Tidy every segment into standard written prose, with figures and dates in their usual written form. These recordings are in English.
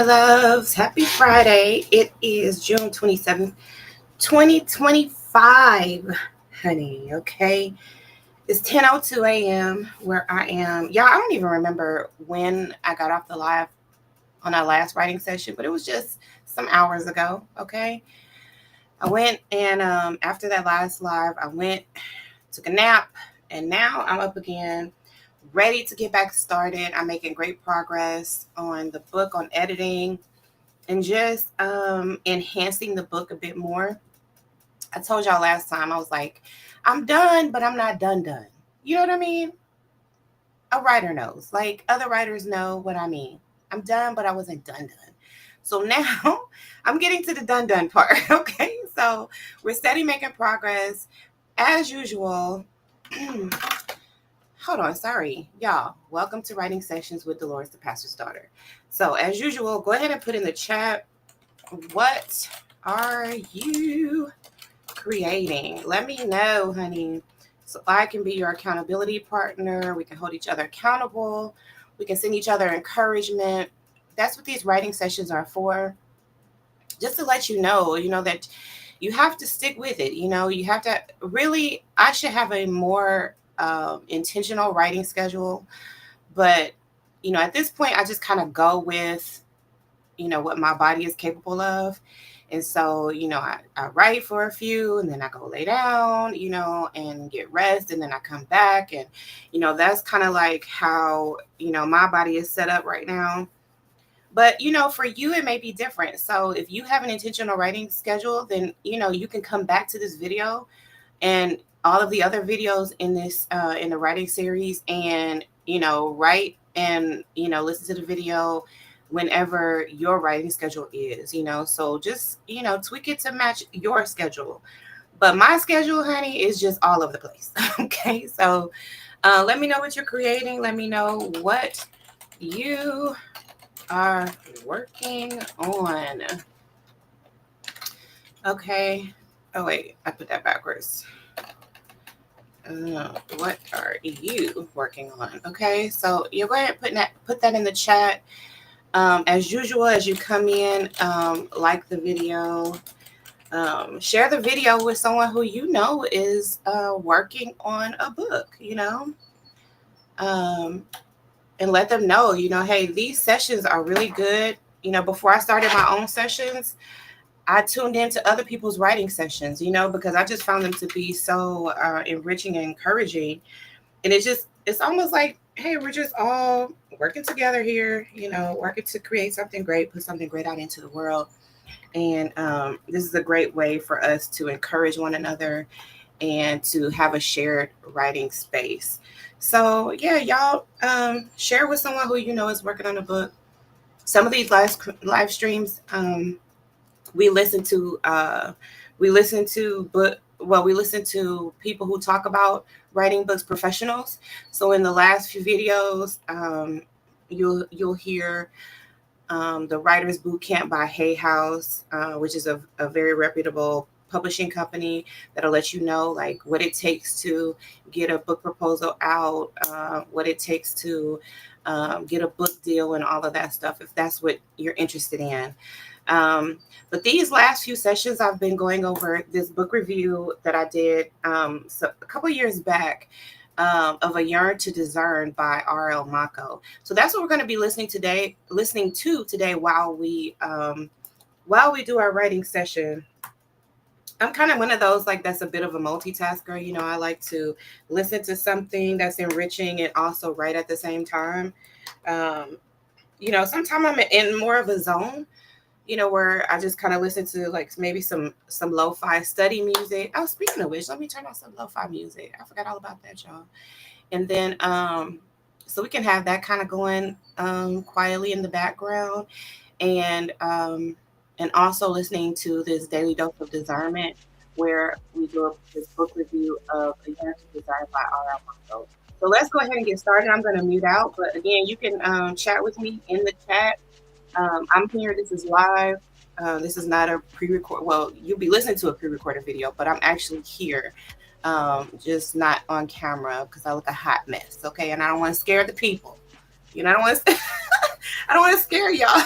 Loves. Happy Friday. It is June 27th, 2025. Honey, okay? It's 10:02 a.m. where I am. Y'all, I don't even remember when I got off the live on our last writing session, but it was just some hours ago, okay? I went and after that last live, I went, took a nap, and now I'm up again, ready to get back started. I'm making great progress on the book, on editing, and just enhancing the book a bit more. I told y'all last time, I was like, I'm done, but I'm not done. You know what I mean? A writer knows. Like other writers know what I mean. I'm done, but I wasn't done. So now I'm getting to the done part. Okay. So we're steady making progress as usual. Hold on, sorry, y'all. Welcome to Writing Sessions with Delores, the pastor's daughter. So, as usual, go ahead and put in the chat, what are you creating? Let me know, honey, so I can be your accountability partner. We can hold each other accountable. We can send each other encouragement. That's what these writing sessions are for. Just to let you know that you have to stick with it. You have to really, I should have a more intentional writing schedule. But, at this point, I just kind of go with, what my body is capable of. And so, I write for a few and then I go lay down, and get rest. And then I come back. And, that's kind of like how, my body is set up right now. But, for you, it may be different. So if you have an intentional writing schedule, then, you can come back to this video and all of the other videos in this, in the writing series and, write and, listen to the video whenever your writing schedule is, so just, tweak it to match your schedule. But my schedule, honey, is just all over the place. Okay. So let me know what you're creating. Let me know what you are working on. Okay. Oh, wait, I put that backwards. What are you working on? Okay, so you go ahead and put that in the chat. As usual, as you come in, like the video, share the video with someone who you know is working on a book, and let them know, hey, these sessions are really good. Before I started my own sessions, I tuned into other people's writing sessions, because I just found them to be so enriching and encouraging. And it's almost like, hey, we're just all working together here, working to create something great, put something great out into the world. And this is a great way for us to encourage one another and to have a shared writing space. So yeah, y'all share with someone who you know is working on a book. Some of these live streams, we listen to we listen to people who talk about writing books, professionals. So in the last few videos, you'll hear the Writers Boot Camp by Hay House, which is a very reputable publishing company that'll let you know like what it takes to get a book proposal out, what it takes to get a book deal and all of that stuff, if that's what you're interested in. But these last few sessions, I've been going over this book review that I did a couple years back, of A Yearn to Discern by R.L. Mako. So that's what we're going to be listening to today while we do our writing session. I'm kind of one of those like that's a bit of a multitasker. I like to listen to something that's enriching and also write at the same time. Sometimes I'm in more of a zone, where I just kind of listen to like maybe some lo-fi study music. Oh, speaking of which, let me turn on some lo-fi music. I forgot all about that, y'all. And then so we can have that kind of going quietly in the background, and also listening to this daily dose of discernment, where we do this book review of A Yearn to Discern by R.L. Mako. So let's go ahead and get started. I'm going to mute out, but again, you can chat with me in the chat. I'm here. This is live. This is not a pre-record. Well, you'll be listening to a pre-recorded video, but I'm actually here, just not on camera because I look a hot mess. Okay, and I don't want to scare the people. I don't want to. I don't want to scare y'all.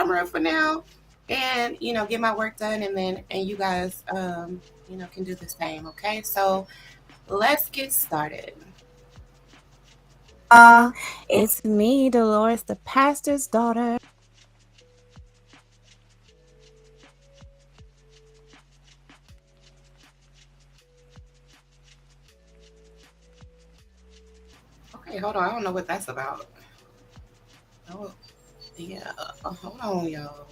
camera for now and, get my work done, and you guys, can do the same. Okay. So let's get started. It's me, Delores, the pastor's daughter. Okay, hold on. I don't know what that's about. Oh, yeah. Hold on, y'all.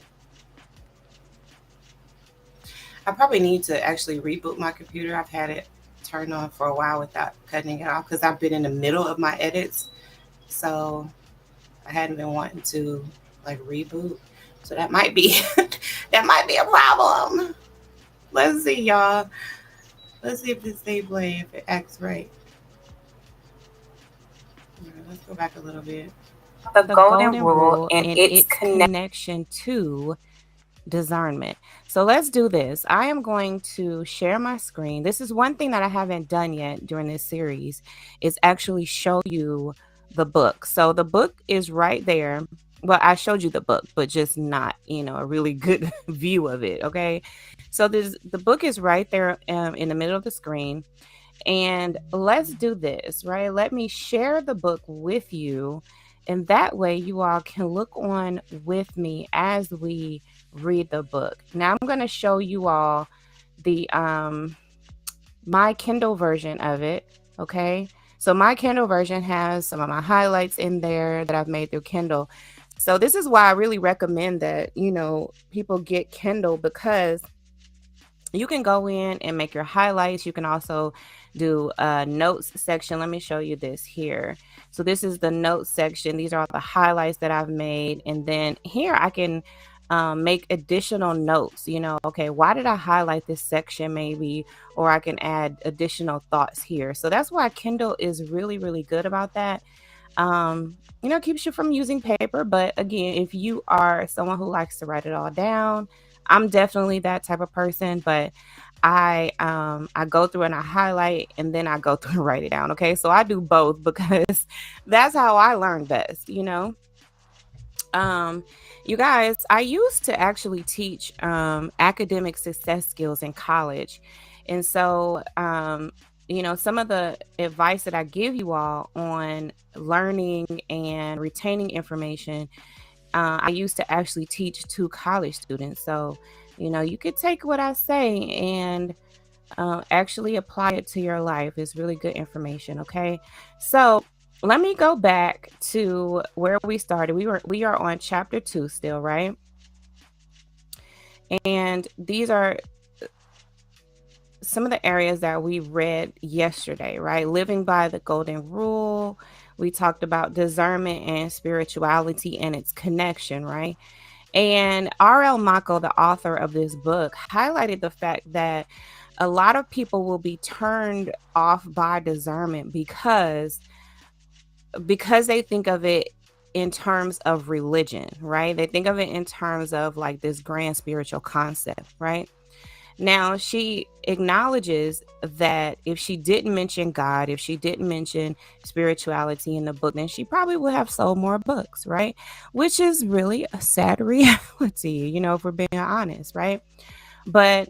I probably need to actually reboot my computer. I've had it turned on for a while without cutting it off because I've been in the middle of my edits. So I hadn't been wanting to like reboot. So that might be that might be a problem. Let's see, y'all. Let's see if this thing play, if it acts right. Let's go back a little bit. The golden rule and its connection to discernment. So let's do this. I am going to share my screen. This is one thing that I haven't done yet during this series, is actually show you the book. So the book is right there. Well, I showed you the book, but just not, a really good view of it. Okay. So the book is right there in the middle of the screen. And let's do this, right? Let me share the book with you. And that way you all can look on with me as we read the book. Now I'm going to show you all the my Kindle version of it. Okay. So my Kindle version has some of my highlights in there that I've made through Kindle. So this is why I really recommend that, people get Kindle, because you can go in and make your highlights. You can also do a notes section. Let me show you this here. So this is the notes section. These are all the highlights that I've made. And then here I can make additional notes. Okay, why did I highlight this section maybe? Or I can add additional thoughts here. So that's why Kindle is really, really good about that. Keeps you from using paper. But again, if you are someone who likes to write it all down, I'm definitely that type of person, but I go through and I highlight and then I go through and write it down. Okay. So I do both because that's how I learn best, You guys, I used to actually teach academic success skills in college. And so some of the advice that I give you all on learning and retaining information, I used to actually teach to college students. So, you could take what I say and actually apply it to your life. It's really good information. Okay. So let me go back to where we started. We are on chapter 2 still, right? And these are some of the areas that we read yesterday, right? Living by the golden rule. We talked about discernment and spirituality and its connection, right? And R.L. Mako, the author of this book, highlighted the fact that a lot of people will be turned off by discernment because they think of it in terms of religion, right? They think of it in terms of like this grand spiritual concept, right? Now, she acknowledges that if she didn't mention God, if she didn't mention spirituality in the book, then she probably would have sold more books, right? Which is really a sad reality, if we're being honest, right? But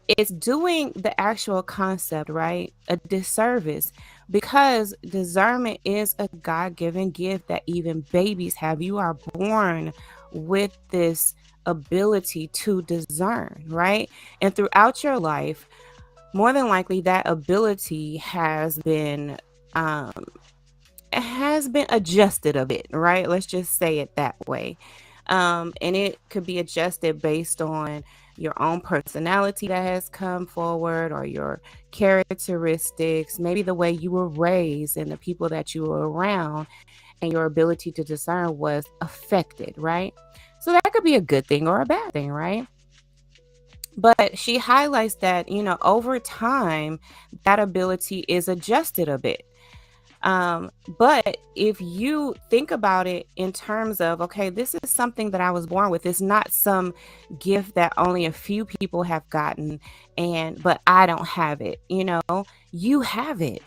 it's doing the actual concept, right, a disservice, because discernment is a God-given gift that even babies have. You are born with this ability to discern, right? And throughout your life, more than likely that ability has been adjusted a bit, right? Let's just say it that way. And it could be adjusted based on your own personality that has come forward, or your characteristics, maybe the way you were raised and the people that you were around, and your ability to discern was affected, right? So that could be a good thing or a bad thing, right? But she highlights that, over time, that ability is adjusted a bit. But if you think about it in terms of, okay, this is something that I was born with. It's not some gift that only a few people have gotten, but I don't have it. You have it.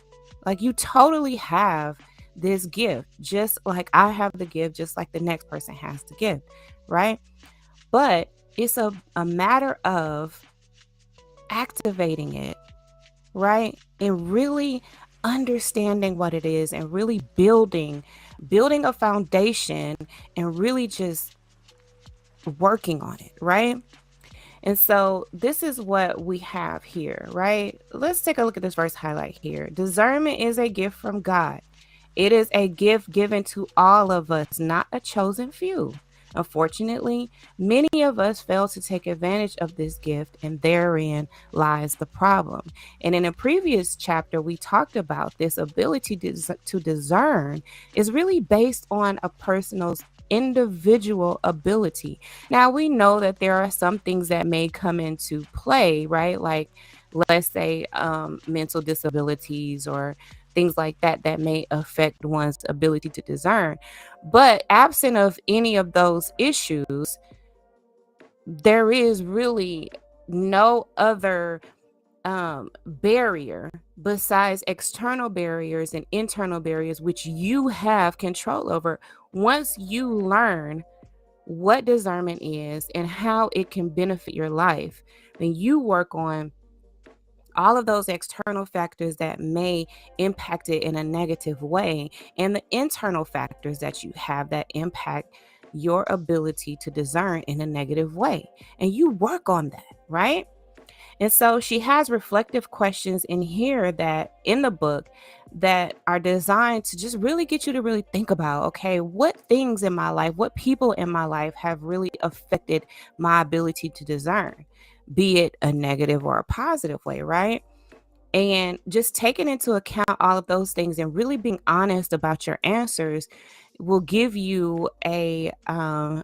Like, you totally have this gift, just like I have the gift, just like the next person has the gift, right? But it's a matter of activating it, right? And really understanding what it is and really building a foundation and really just working on it, right? And so this is what we have here, right? Let's take a look at this verse highlight here. Discernment is a gift from God. It is a gift given to all of us, not a chosen few. Unfortunately, many of us fail to take advantage of this gift, and therein lies the problem. And in a previous chapter, we talked about this ability to discern is really based on a person's individual ability. Now, we know that there are some things that may come into play, right? Like, let's say, mental disabilities or things like that that may affect one's ability to discern. But absent of any of those issues, there is really no other barrier besides external barriers and internal barriers, which you have control over. Once you learn what discernment is and how it can benefit your life, then you work on all of those external factors that may impact it in a negative way, and the internal factors that you have that impact your ability to discern in a negative way. And you work on that, right? And so she has reflective questions in here that in the book that are designed to just really get you to really think about, okay, what things in my life, what people in my life have really affected my ability to discern, be it a negative or a positive way, right? And just taking into account all of those things and really being honest about your answers will give you kind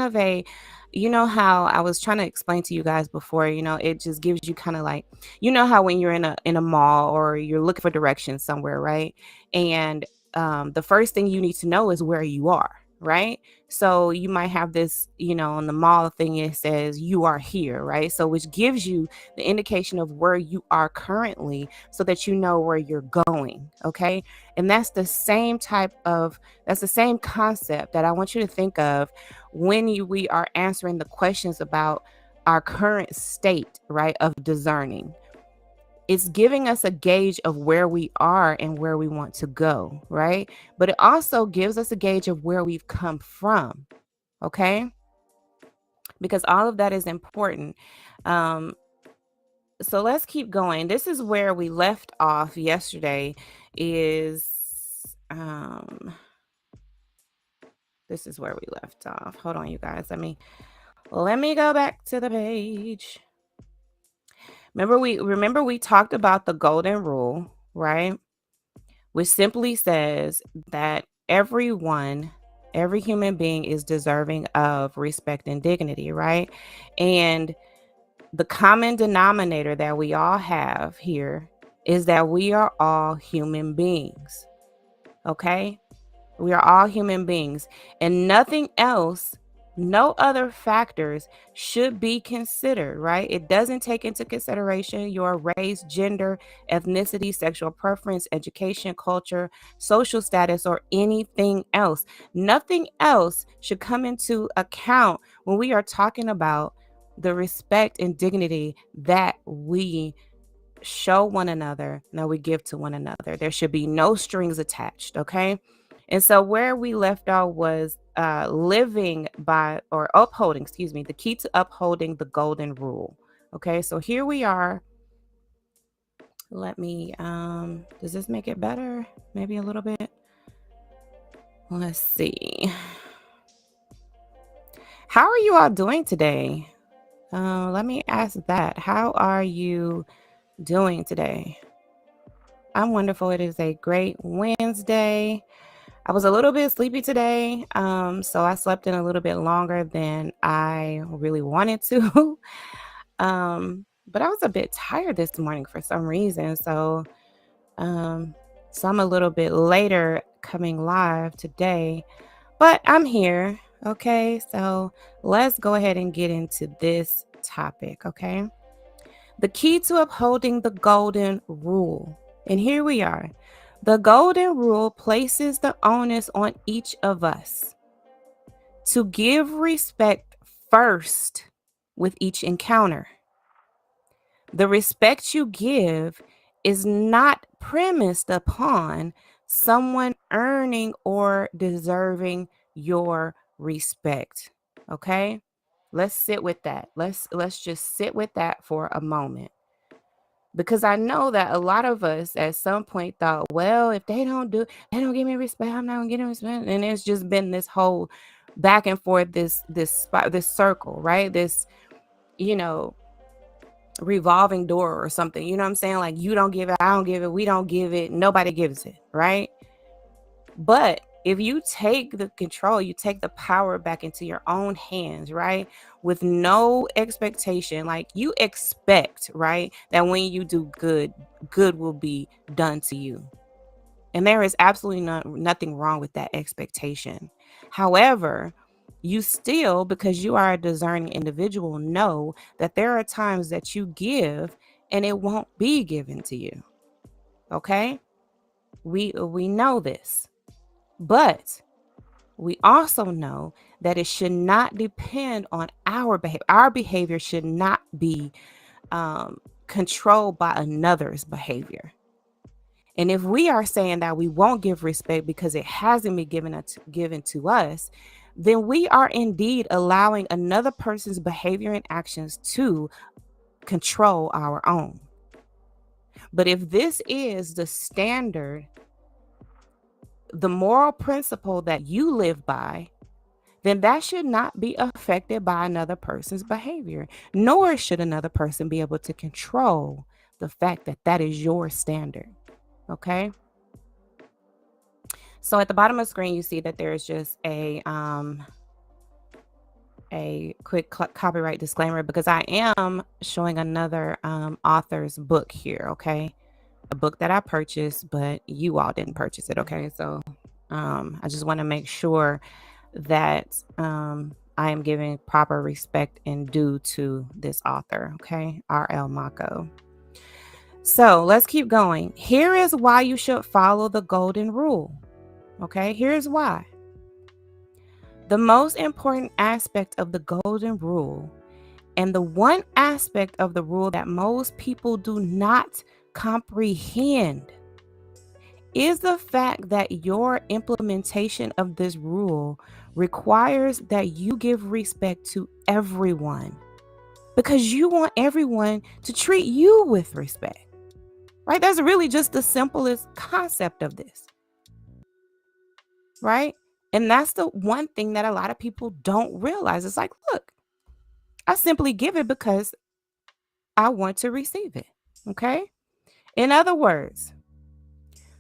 of a, you know how I was trying to explain to you guys before, it just gives you kind of like, how when you're in a mall or you're looking for directions somewhere, right? And the first thing you need to know is where you are, right? So you might have this, on the mall thing, it says you are here, right? So which gives you the indication of where you are currently so that you know where you're going, okay? And that's the same concept that I want you to think of when we are answering the questions about our current state, right, of discerning. It's giving us a gauge of where we are and where we want to go, right? But it also gives us a gauge of where we've come from, okay? Because all of that is important. So let's keep going. This is where we left off yesterday is this is where we left off. Hold on, you guys. Let me go back to the page. Remember we talked about the golden rule, right? Which simply says that every human being is deserving of respect and dignity, right? And the common denominator that we all have here is that we are all human beings. Okay? We are all human beings, and nothing else, no other factors should be considered, right? It doesn't take into consideration your race, gender, ethnicity, sexual preference, education, culture, social status, or anything else. Nothing else should come into account when we are talking about the respect and dignity that we show one another, that we give to one another. There should be no strings attached, okay? And so where we left off was living by or upholding, the key to upholding the golden rule. Okay, so here we are. Let me, does this make it better? Maybe a little bit. Let's see. How are you all doing today? Let me ask that. How are you doing today? I'm wonderful. It is a great Wednesday. I was a little bit sleepy today, so I slept in a little bit longer than I really wanted to. But I was a bit tired this morning for some reason, so I'm a little bit later coming live today, but I'm here. Okay, so let's go ahead and get into this topic, okay? The key to upholding the golden rule. And here we are. The golden rule places the onus on each of us to give respect first with each encounter. The respect you give is not premised upon someone earning or deserving your respect. Okay? Let's sit with that. Let's just sit with that for a moment. Because I know that a lot of us at some point thought, well, if they don't give me respect, I'm not gonna get respect. And it's just been this whole back and forth, this circle, right? This, revolving door or something. You know what I'm saying? Like, you don't give it, I don't give it, we don't give it, nobody gives it, right? But if you take the control, you take the power back into your own hands, right? With no expectation, like you expect, right? That when you do good, good will be done to you. And there is absolutely nothing wrong with that expectation. However, you still, because you are a discerning individual, know that there are times that you give and it won't be given to you. Okay? We know this. But we also know that it should not depend on our behavior. Our behavior should not be controlled by another's behavior. And if we are saying that we won't give respect because it hasn't been given to us, then we are indeed allowing another person's behavior and actions to control our own. But if this is the standard, the moral principle that you live by, then that should not be affected by another person's behavior, nor should another person be able to control the fact that that is your standard. Okay? So at the bottom of the screen, you see that there's just a quick copyright disclaimer, because I am showing another author's book here, okay? A book that I purchased, but you all didn't purchase it, okay? So I just want to make sure that I am giving proper respect and due to this author, okay? R.L. Mako. So let's keep going. Here is why you should follow the golden rule, okay? Here's why. The most important aspect of the golden rule, and the one aspect of the rule that most people do not comprehend, is the fact that your implementation of this rule requires that you give respect to everyone, because you want everyone to treat you with respect, right? That's really just the simplest concept of this, right? And that's the one thing that a lot of people don't realize. It's like, look, I simply give it because I want to receive it, okay? In other words,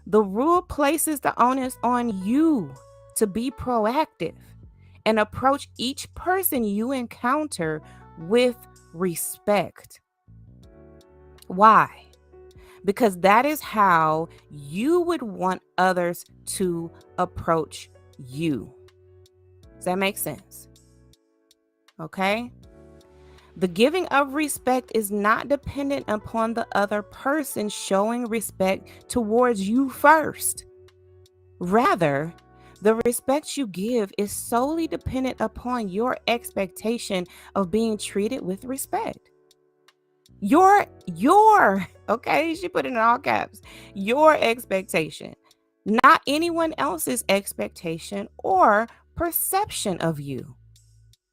the rule places the onus on you to be proactive and approach each person you encounter with respect. Why? Because that is how you would want others to approach you. Does that make sense? Okay? The giving of respect is not dependent upon the other person showing respect towards you first. Rather, the respect you give is solely dependent upon your expectation of being treated with respect. Your, okay, she put it in all caps, your expectation, not anyone else's expectation or perception of you.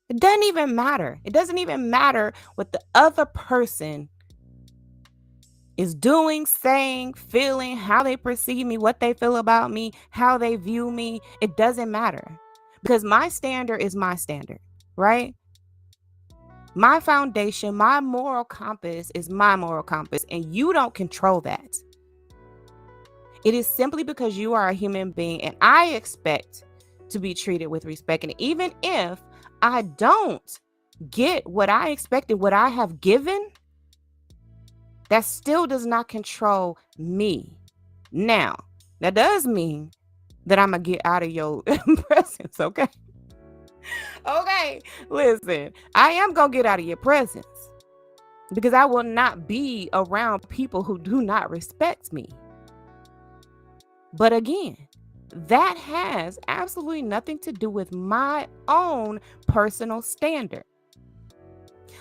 It doesn't even matter. It doesn't even matter what the other person is doing, saying, feeling, how they perceive me, what they feel about me, how they view me. It doesn't matter, because my standard is my standard, right? My foundation, my moral compass is my moral compass, and you don't control that. It is simply because you are a human being, and I expect to be treated with respect. And even if I don't get what I expected, what I have given, that still does not control me. Now, that does mean that I'm going to get out of your presence, okay? Okay, listen, I am going to get out of your presence, because I will not be around people who do not respect me. But again, that has absolutely nothing to do with my own personal standard,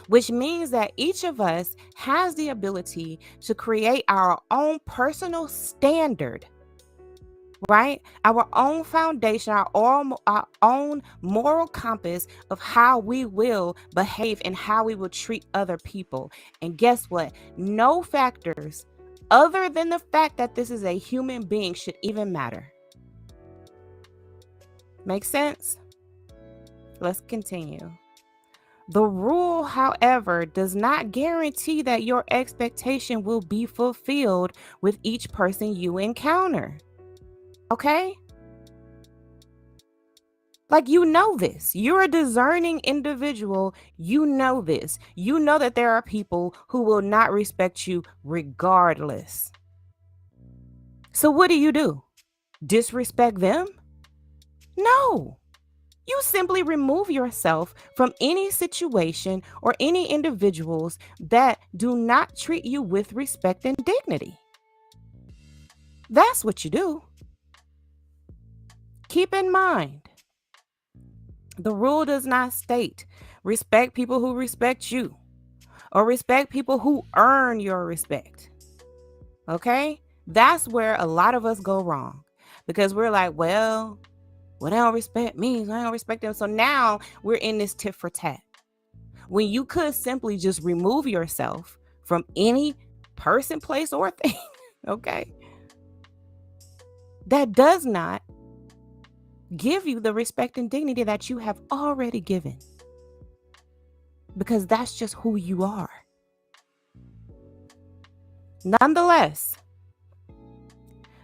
which means that each of us has the ability to create our own personal standard, right? Our own foundation, our own moral compass of how we will behave and how we will treat other people. And guess what? No factors other than the fact that this is a human being should even matter. Make sense? Let's continue. The rule, however, does not guarantee that your expectation will be fulfilled with each person you encounter. Okay? Like, you know this. You're a discerning individual. You know this. You know that there are people who will not respect you regardless. So what do? Disrespect them? No. You simply remove yourself from any situation or any individuals that do not treat you with respect and dignity. That's what you do. Keep in mind, the rule does not state respect people who respect you or respect people who earn your respect. Okay? That's where a lot of us go wrong, because we're like, well, they don't respect me, so I don't respect them. So now we're in this tit for tat, when you could simply just remove yourself from any person, place, or thing, okay, that does not give you the respect and dignity that you have already given, because that's just who you are. Nonetheless,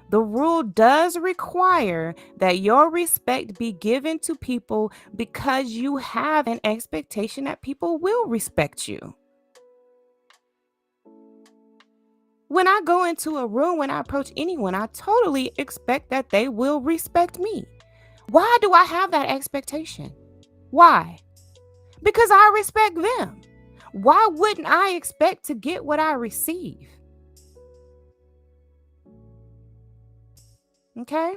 the rule does require that your respect be given to people because you have an expectation that people will respect you. When I go into a room, when I approach anyone, I totally expect that they will respect me. Why do I have that expectation? Why? Because I respect them. Why wouldn't I expect to get what I receive? Okay?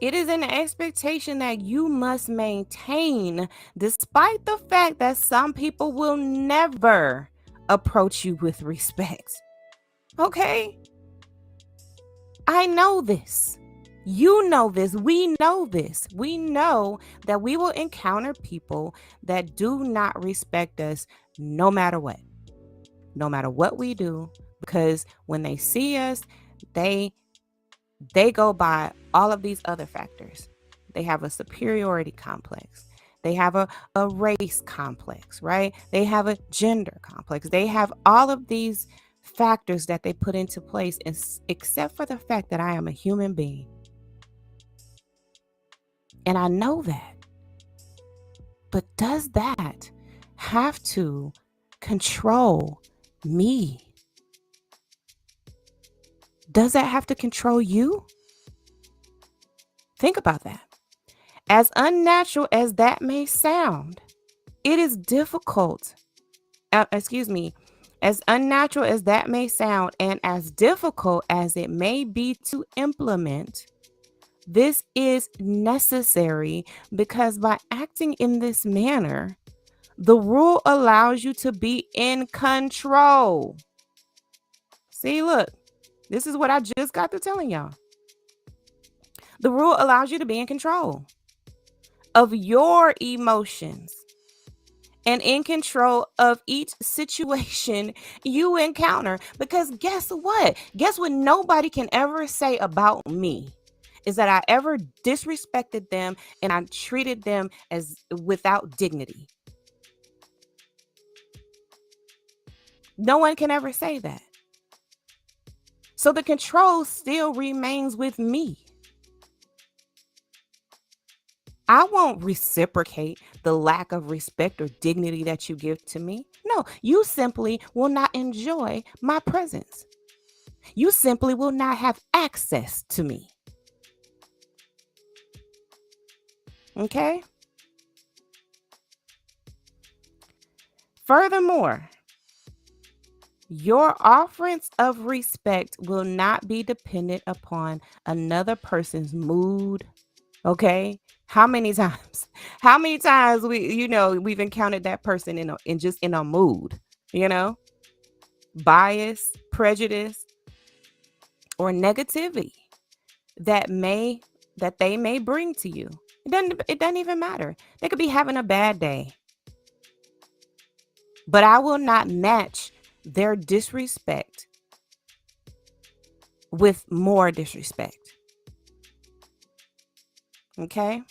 It is an expectation that you must maintain, despite the fact that some people will never approach you with respect. Okay? I know this. You know this. We know this. We know that we will encounter people that do not respect us no matter what. No matter what we do, because when they see us, they go by all of these other factors. They have a superiority complex. They have a race complex, right? They have a gender complex. They have all of these factors that they put into place, except for the fact that I am a human being. And I know that. But does that have to control me? Does that have to control you? Think about that. As unnatural as that may sound, it is difficult. As unnatural as that may sound, and as difficult as it may be to implement, this is necessary, because by acting in this manner, the rule allows you to be in control. See, look, this is what I just got to telling y'all. The rule allows you to be in control of your emotions and in control of each situation you encounter. Because guess what? Guess what nobody can ever say about me is that I ever disrespected them and I treated them as without dignity. No one can ever say that. So the control still remains with me. I won't reciprocate the lack of respect or dignity that you give to me. No, you simply will not enjoy my presence. You simply will not have access to me. Okay? Furthermore, Your offerings of respect will not be dependent upon another person's mood. Okay. How many times? How many times we've encountered that person in a mood, you know, bias, prejudice, or negativity that may that they may bring to you. It doesn't even matter. They could be having a bad day. But I will not match their disrespect with more disrespect. Okay?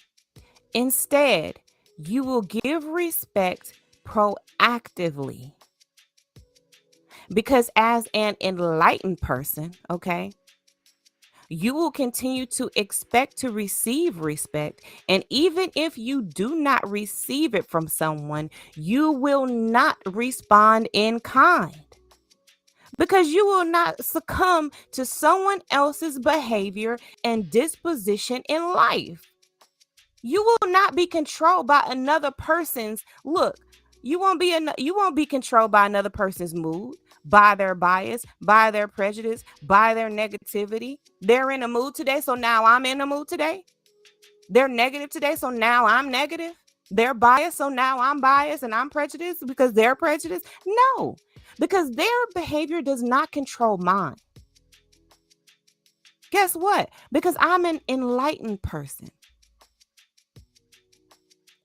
Instead, you will give respect proactively. Because as an enlightened person, okay, you will continue to expect to receive respect. And even if you do not receive it from someone, you will not respond in kind because you will not succumb to someone else's behavior and disposition in life. You will not be controlled by another person's look. You won't be controlled by another person's mood, by their bias, by their prejudice, by their negativity. They're in a mood today, so now I'm in a mood today. They're negative today, so now I'm negative. They're biased, so now I'm biased and I'm prejudiced because they're prejudiced. No, because their behavior does not control mine. Guess what? Because I'm an enlightened person.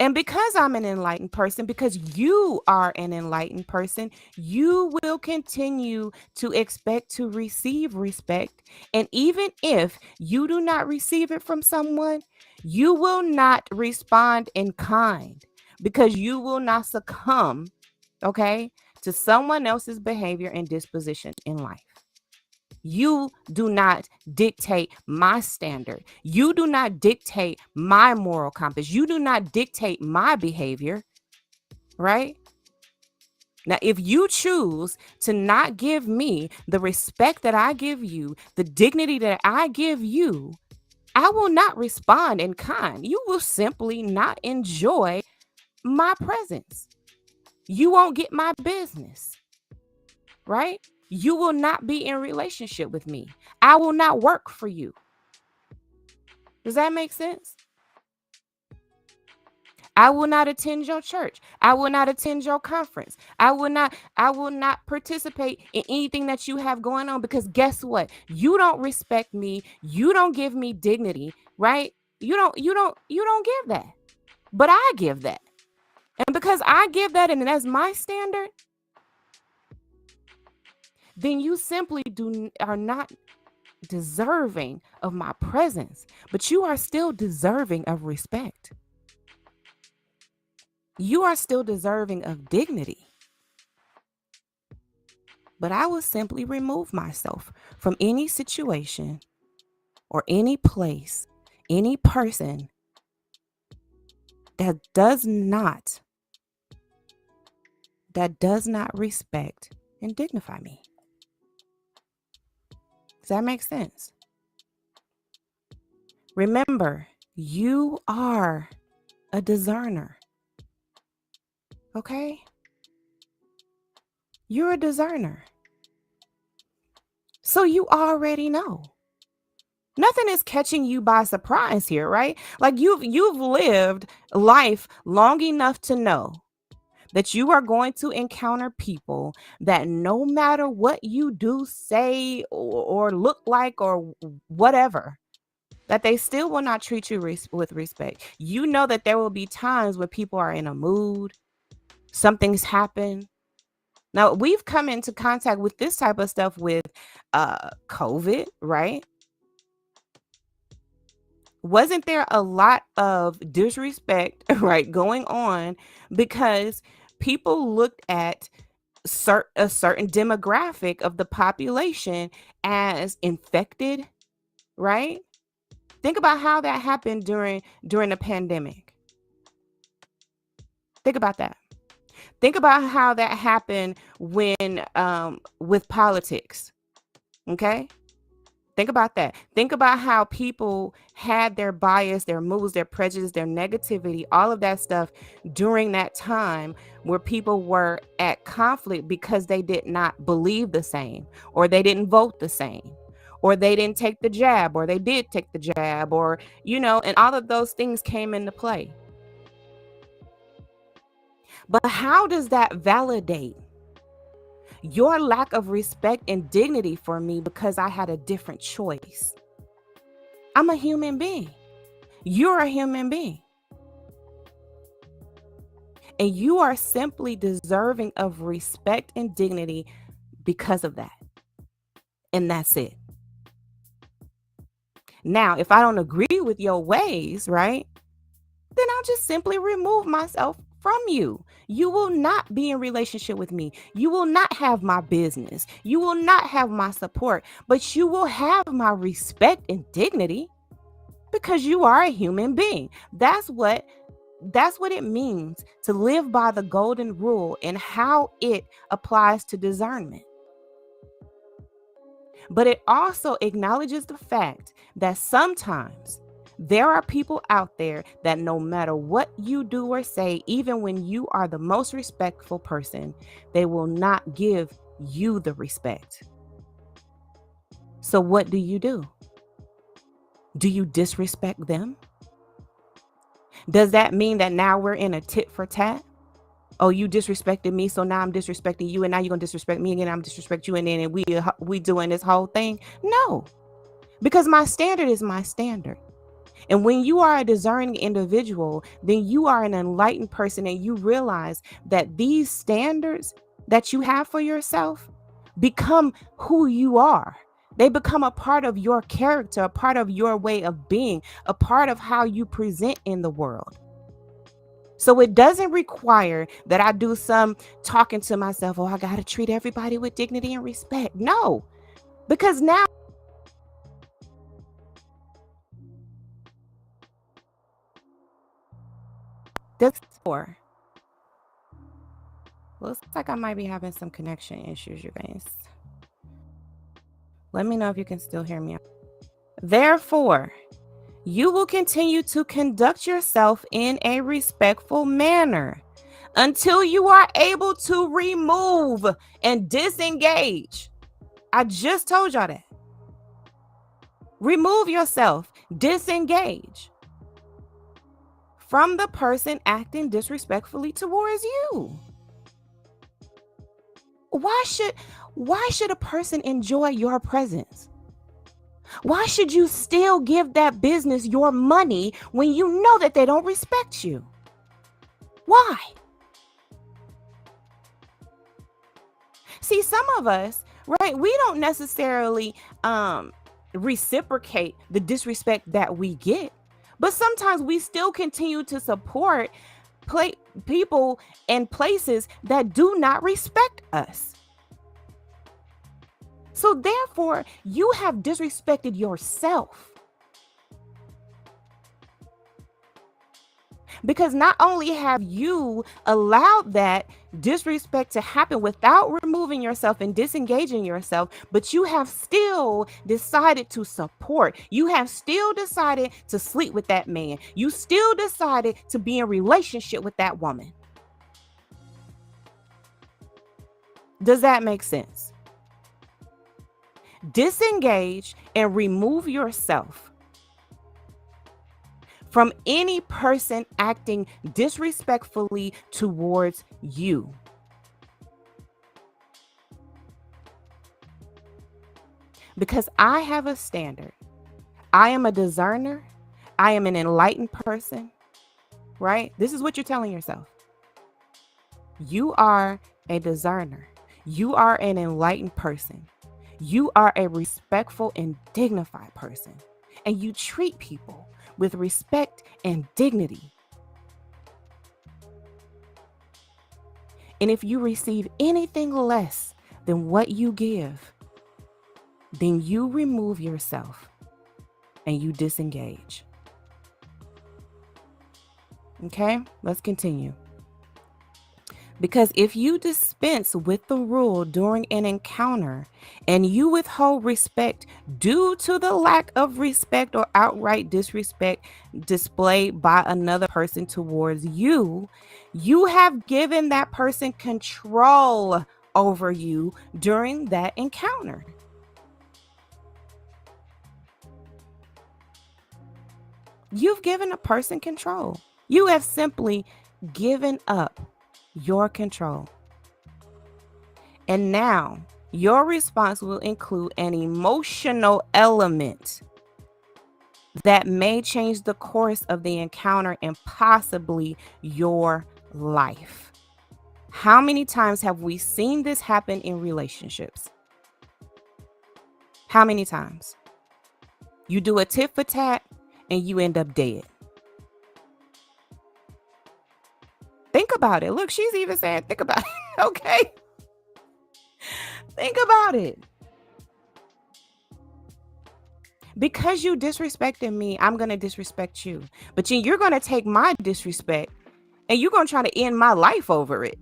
And because I'm an enlightened person, because you are an enlightened person, you will continue to expect to receive respect. And even if you do not receive it from someone, you will not respond in kind because you will not succumb, okay, to someone else's behavior and disposition in life. You do not dictate my standard. You do not dictate my moral compass. You do not dictate my behavior, right? Now, if you choose to not give me the respect that I give you, the dignity that I give you, I will not respond in kind. You will simply not enjoy my presence. You won't get my business, right? You will not be in relationship with me. I will not work for you. Does that make sense? I will not attend your church. I will not attend your conference. I will not participate in anything that you have going on because guess what? You don't respect me. You don't give me dignity, right? You don't give that. But I give that. And because I give that and that's my standard, then you simply are not deserving of my presence, but you are still deserving of respect. You are still deserving of dignity. But I will simply remove myself from any situation or any place, any person that does not respect and dignify me. Does that make sense? Remember, you are a discerner. Okay? You're a discerner. So you already know. Nothing is catching you by surprise here, right? Like you've lived life long enough to know that you are going to encounter people that no matter what you do, say, or look like, or whatever, that they still will not treat you with respect. You know that there will be times where people are in a mood, something's happened. Now, we've come into contact with this type of stuff with COVID, right? Wasn't there a lot of disrespect, right, going on because people looked at a certain demographic of the population as infected, right? Think about how that happened during the pandemic. Think about that. Think about how that happened when with politics. Okay? Think about that. Think about how people had their bias, their moods, their prejudice, their negativity, all of that stuff during that time where people were at conflict because they did not believe the same, or they didn't vote the same, or they didn't take the jab, or they did take the jab, or, and all of those things came into play. But how does that validate your lack of respect and dignity for me because I had a different choice? I'm a human being. You're a human being. And you are simply deserving of respect and dignity because of that. And that's it. Now, if I don't agree with your ways, right, then I'll just simply remove myself from you. You will not be in relationship with me. You will not have my business. You will not have my support, but you will have my respect and dignity because you are a human being. That's what it means to live by the golden rule and how it applies to discernment. But it also acknowledges the fact that sometimes there are people out there that no matter what you do or say, even when you are the most respectful person, they will not give you the respect. So what do? Do you disrespect them? Does that mean that now we're in a tit for tat? Oh, you disrespected me, so now I'm disrespecting you, and now you're gonna disrespect me again. I'm disrespect you, and then we doing this whole thing? No, because my standard is my standard. And when you are a discerning individual, then you are an enlightened person, and you realize that these standards that you have for yourself become who you are. They become a part of your character, a part of your way of being, a part of how you present in the world. So it doesn't require that I do some talking to myself, oh, I got to treat everybody with dignity and respect. No, because now this for looks like I might be having some connection issues, you guys. Let me know if you can still hear me. Therefore, you will continue to conduct yourself in a respectful manner until you are able to remove and disengage. I just told y'all that. Remove yourself, disengage from the person acting disrespectfully towards you. Why should a person enjoy your presence? Why should you still give that business your money when you know that they don't respect you? Why? See, some of us, right, we don't necessarily reciprocate the disrespect that we get, but sometimes we still continue to support people and places that do not respect us. So therefore, you have disrespected yourself. Because not only have you allowed that disrespect to happen without removing yourself and disengaging yourself, but you have still decided to support. You have still decided to sleep with that man. You still decided to be in relationship with that woman. Does that make sense? Disengage and remove yourself from any person acting disrespectfully towards you. Because I have a standard. I am a discerner. I am an enlightened person, right? This is what you're telling yourself. You are a discerner. You are an enlightened person. You are a respectful and dignified person. And you treat people with respect and dignity. And if you receive anything less than what you give, then you remove yourself and you disengage. Okay, let's continue. Because if you dispense with the rule during an encounter and you withhold respect due to the lack of respect or outright disrespect displayed by another person towards you, you have given that person control over you during that encounter. You've given a person control. You have simply given up your control. And now your response will include an emotional element that may change the course of the encounter and possibly your life. How many times have we seen this happen in relationships? How many times? You do a tit for tat and you end up dead. Think about it. Look, she's even saying, think about it. Okay. Think about it. Because you disrespected me, I'm going to disrespect you. But you're going to take my disrespect and you're going to try to end my life over it.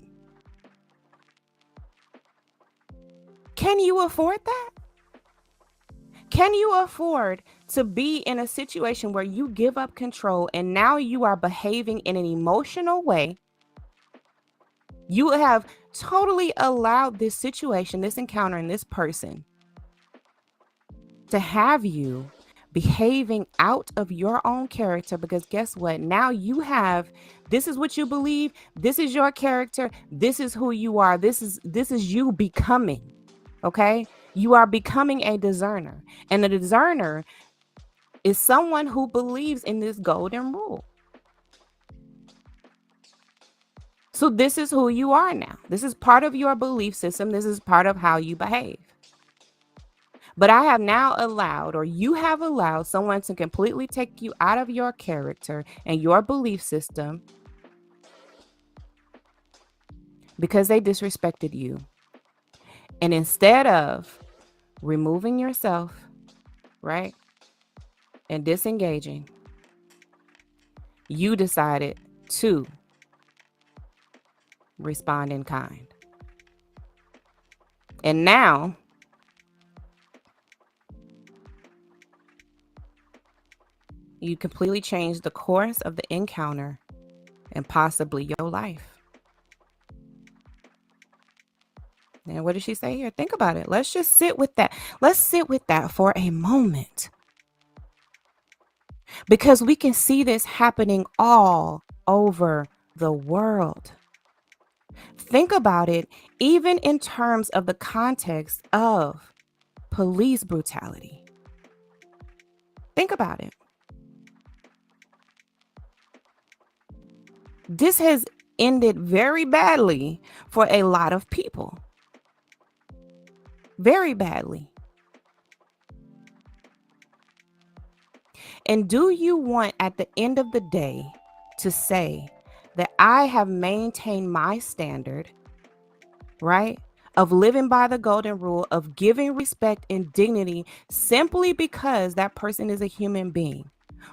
Can you afford that? Can you afford to be in a situation where you give up control and now you are behaving in an emotional way? You have totally allowed this situation, this encounter, and this person to have you behaving out of your own character, because guess what? Now you have, this is what you believe. This is your character. This is who you are. This is you becoming. Okay. You are becoming a discerner, and a discerner is someone who believes in this golden rule. So this is who you are now. This is part of your belief system. This is part of how you behave. But I have now allowed, or you have allowed, someone to completely take you out of your character and your belief system because they disrespected you. And instead of removing yourself, right, and disengaging, you decided to respond in kind. And now you completely changed the course of the encounter and possibly your life. And what did she say here? Think about it. Let's just sit with that. Let's sit with that for a moment. Because we can see this happening all over the world. Think about it, even in terms of the context of police brutality. Think about it. This has ended very badly for a lot of people. Very badly. And do you want, at the end of the day, to say that I have maintained my standard, right, of living by the golden rule, of giving respect and dignity simply because that person is a human being?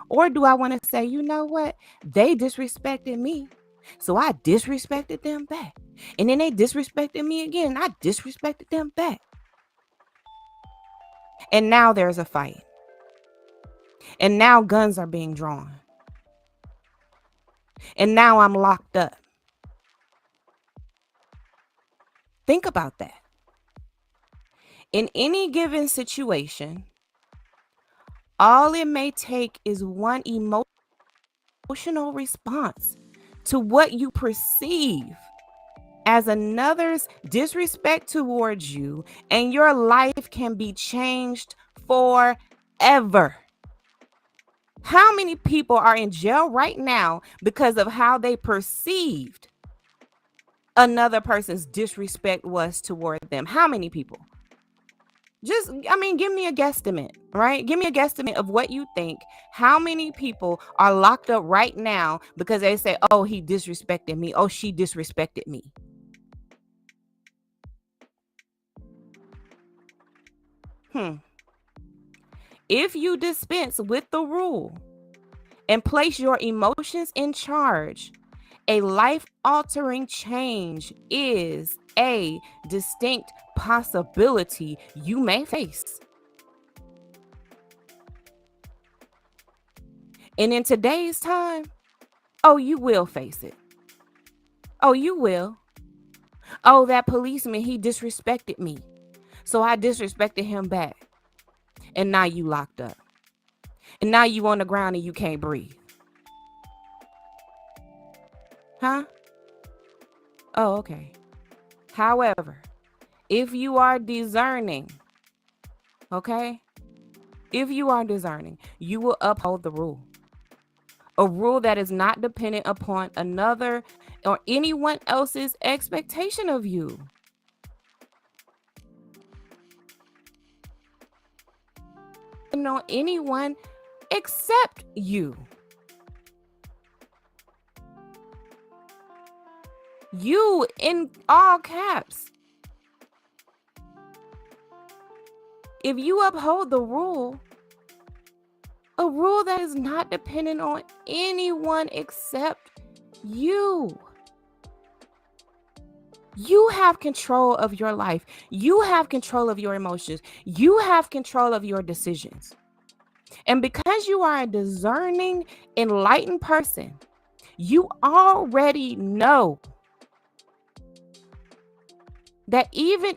Or do I want to say, you know what? They disrespected me, so I disrespected them back. And then they disrespected me again, and I disrespected them back. And now there's a fight. And now guns are being drawn. And now I'm locked up. Think about that. In any given situation, all it may take is one emotional response to what you perceive as another's disrespect towards you, and your life can be changed forever. How many people are in jail right now because of how they perceived another person's disrespect was toward them? How many people? Just, give me a guesstimate, right? Give me a guesstimate of what you think. How many people are locked up right now because they say, oh, he disrespected me. Oh, she disrespected me. If you dispense with the rule and place your emotions in charge A life-altering change is a distinct possibility you may face. And in today's time, oh, you will face it. Oh, you will. Oh, that policeman, he disrespected me. So I disrespected him back. And now you locked up. And now you on the ground and you can't breathe. Huh? Oh, okay. However, if you are discerning, okay? If you are discerning, you will uphold the rule. A rule that is not dependent upon another or anyone else's expectation of you. On anyone except you. You in all caps. If you uphold the rule, a rule that is not dependent on anyone except you. You have control of your life. You have control of your emotions. You have control of your decisions. And because you are a discerning, enlightened person, you already know that even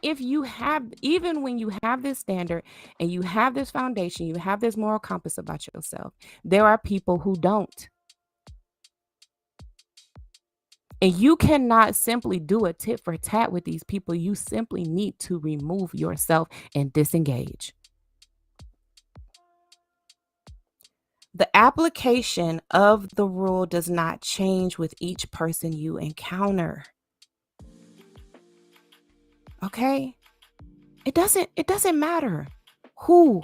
when you have this standard and you have this foundation, you have this moral compass about yourself, there are people who don't. And you cannot simply do a tit for tat with these people. You simply need to remove yourself and disengage. The application of the rule does not change with each person you encounter. Okay? It doesn't matter who.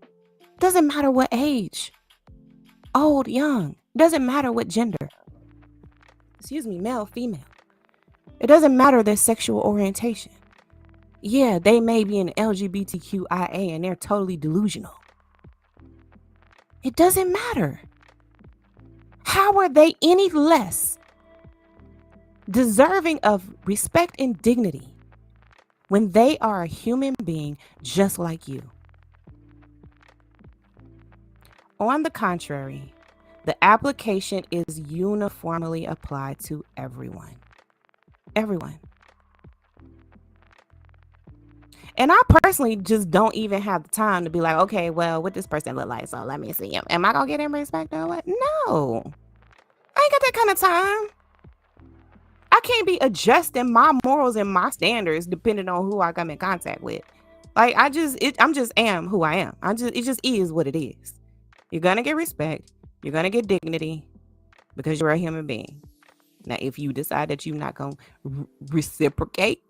It doesn't matter what age. Old, young. It doesn't matter what gender. Male, female. It doesn't matter their sexual orientation. Yeah, they may be an LGBTQIA and they're totally delusional. It doesn't matter. How are they any less deserving of respect and dignity when they are a human being just like you? On the contrary, the application is uniformly applied to everyone. Everyone. And I personally just don't even have the time to be like, okay, well, what this person look like, so let me see him. Am I going to get him respect or what? No. I ain't got that kind of time. I can't be adjusting my morals and my standards depending on who I come in contact with. Like, I'm just am who I am. It just is what it is. You're going to get respect. You're going to get dignity because you're a human being. Now, if you decide that you're not going to reciprocate,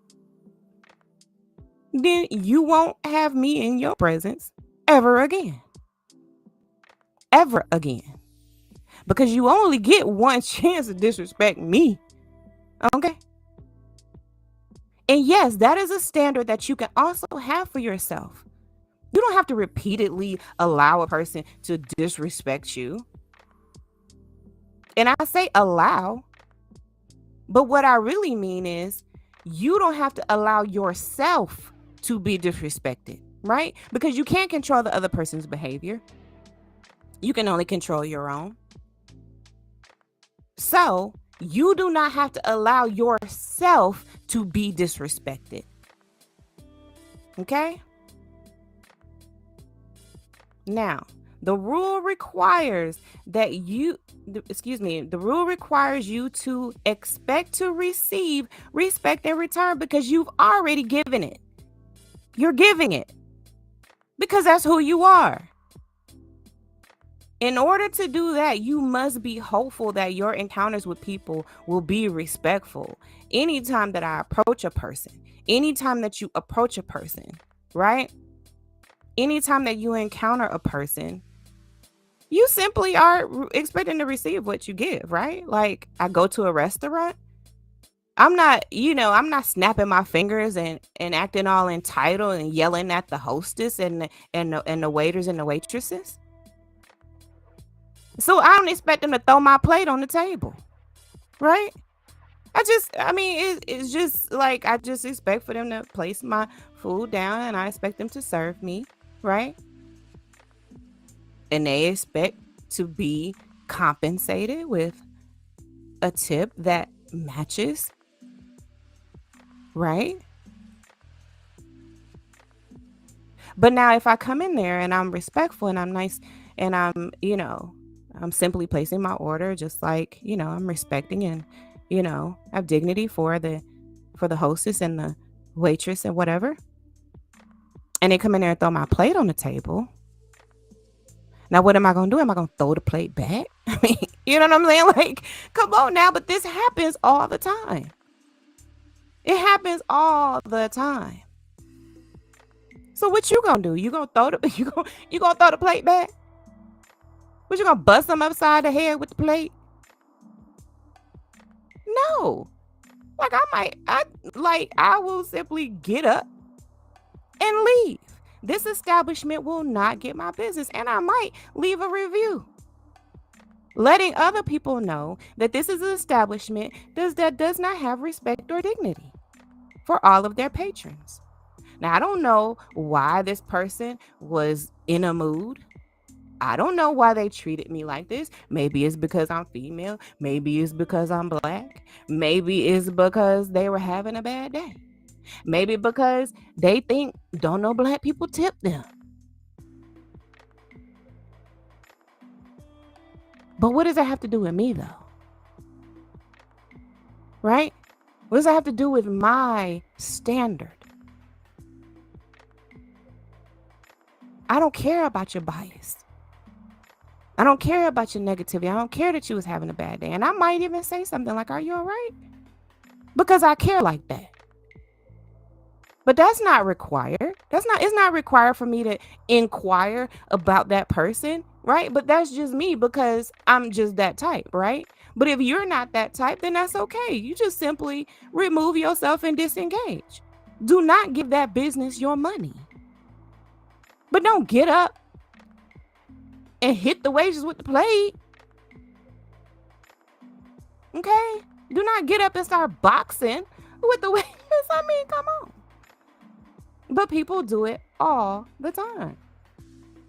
then you won't have me in your presence ever again. Ever again. Because you only get one chance to disrespect me. Okay? And yes, that is a standard that you can also have for yourself. You don't have to repeatedly allow a person to disrespect you. And I say allow, but what I really mean is you don't have to allow yourself to be disrespected, right? Because you can't control the other person's behavior. You can only control your own. So you do not have to allow yourself to be disrespected. Okay? Now, the rule requires you to expect to receive respect in return because you've already given it. You're giving it because that's who you are. In order to do that, you must be hopeful that your encounters with people will be respectful. Anytime that I approach a person, anytime that you approach a person, right? Anytime that you encounter a person, you simply are expecting to receive what you give, right? Like I go to a restaurant. I'm not snapping my fingers and acting all entitled and yelling at the hostess and the waiters and the waitresses. So I don't expect them to throw my plate on the table. right? It's just like I just expect for them to place my food down and I expect them to serve me, right? And they expect to be compensated with a tip that matches, right? But now if I come in there and I'm respectful and I'm nice and I'm simply placing my order just like, I'm respecting and, have dignity for the hostess and the waitress and whatever. And they come in there and throw my plate on the table. Now, what am I going to do? Am I going to throw the plate back? I mean, you know what I'm saying? Like, come on now. But this happens all the time. It happens all the time. So what you gonna do? You gonna throw the you gonna throw the plate back? What, you gonna bust them upside the head with the plate? No. Like I will simply get up and leave. This establishment will not get my business, and I might leave a review letting other people know that this is an establishment that does not have respect or dignity for all of their patrons. Now, I don't know why this person was in a mood. I don't know why they treated me like this. Maybe it's because I'm female. Maybe it's because I'm black. Maybe it's because they were having a bad day. Maybe because they think don't know black people tip them. But what does that have to do with me, though? Right? What does that have to do with my standard? I don't care about your bias. I don't care about your negativity. I don't care that you was having a bad day. And I might even say something like, are you all right? Because I care like that. But that's not required. It's not required for me to inquire about that person, right? But that's just me because I'm just that type, right? But if you're not that type, then that's okay. You just simply remove yourself and disengage. Do not give that business your money. But don't get up and hit the waiters with the plate. Okay? Do not get up and start boxing with the waiters. I mean, come on. But people do it all the time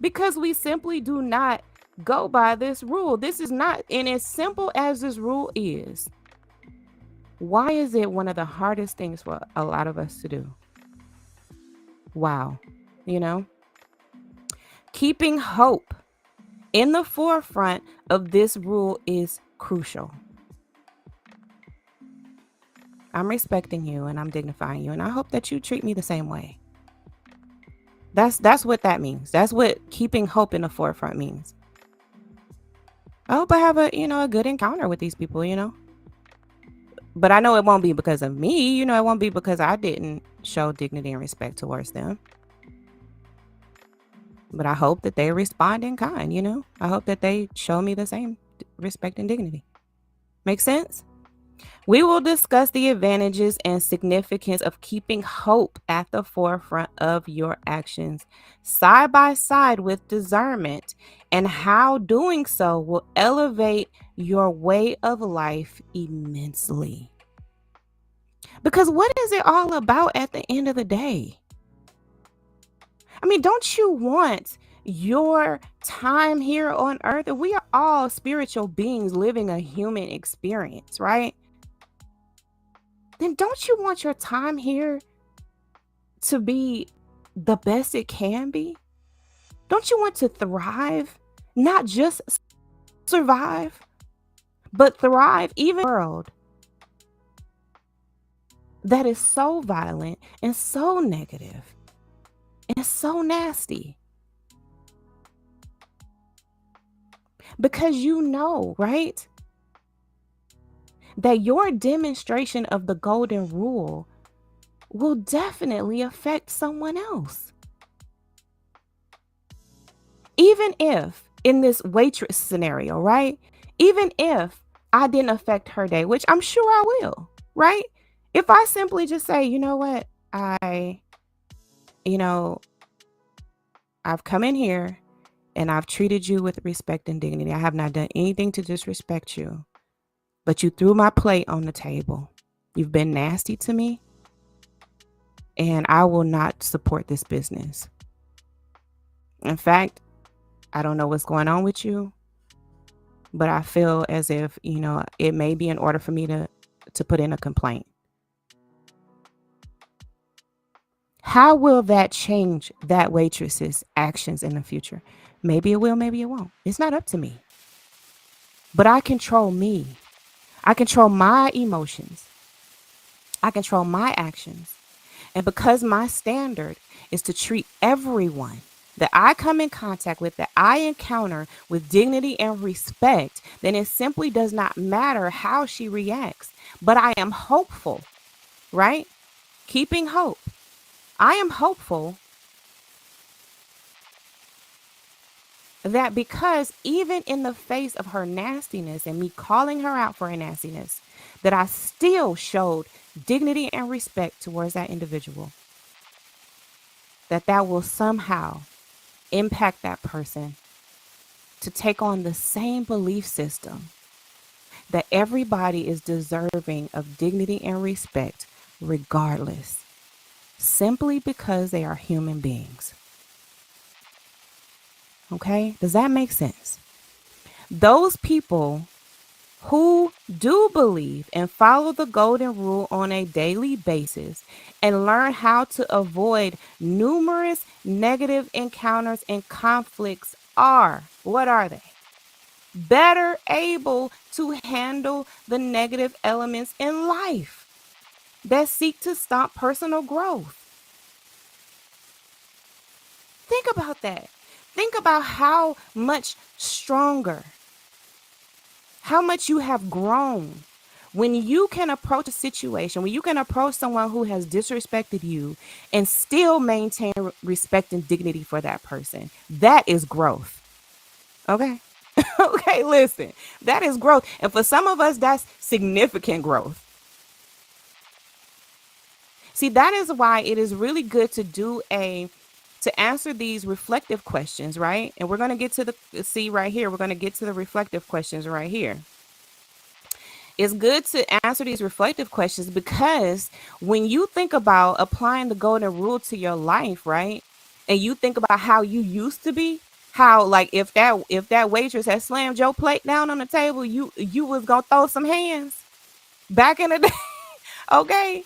because we simply do not go by this rule. This is not, and as simple as this rule is, why is it one of the hardest things for a lot of us to do? Wow. Keeping hope in the forefront of this rule is crucial. I'm respecting you and I'm dignifying you, and I hope that you treat me the same way. That's what that means. That's what keeping hope in the forefront means. I hope I have a good encounter with these people, But I know it won't be because of me, it won't be because I didn't show dignity and respect towards them. But I hope that they respond in kind, I hope that they show me the same respect and dignity. Make sense? We will discuss the advantages and significance of keeping hope at the forefront of your actions, side by side with discernment, and how doing so will elevate your way of life immensely. Because what is it all about at the end of the day? I mean, don't you want your time here on earth? We are all spiritual beings living a human experience, right? Then don't you want your time here to be the best it can be? Don't you want to thrive? Not just survive, but thrive even in a world that is so violent and so negative and so nasty. Because right? That your demonstration of the golden rule will definitely affect someone else. Even if in this waitress scenario, right? Even if I didn't affect her day, which I'm sure I will, right? If I simply just say, you know what, I've come in here and I've treated you with respect and dignity. I have not done anything to disrespect you. but you threw my plate on the table. You've been nasty to me, and I will not support this business. In fact, I don't know what's going on with you, but I feel as if, it may be in order for me to put in a complaint. How will that change that waitress's actions in the future? Maybe it will, maybe it won't. It's not up to me. But I control me. I control my emotions. I control my actions. And because my standard is to treat everyone that I come in contact with, that I encounter with dignity and respect, then it simply does not matter how she reacts. But I am hopeful, right? Keeping hope. I am hopeful that because even in the face of her nastiness and me calling her out for her nastiness, that I still showed dignity and respect towards that individual, that will somehow impact that person to take on the same belief system that everybody is deserving of dignity and respect regardless, simply because they are human beings. Okay? Does that make sense? Those people who do believe and follow the golden rule on a daily basis and learn how to avoid numerous negative encounters and conflicts are, what are they? Better able to handle the negative elements in life that seek to stop personal growth. Think about that. Think about how much stronger, how much you have grown when you can approach a situation, when you can approach someone who has disrespected you and still maintain respect and dignity for that person. That is growth. Okay? Okay, listen. That is growth. And for some of us, that's significant growth. See, that is why it is really good to answer these reflective questions, right? And we're going to get to we're going to get to the reflective questions right here. It's good to answer these reflective questions because when you think about applying the golden rule to your life, right? And you think about how you used to be, how like if that waitress had slammed your plate down on the table, you was gonna throw some hands back in the day. Okay.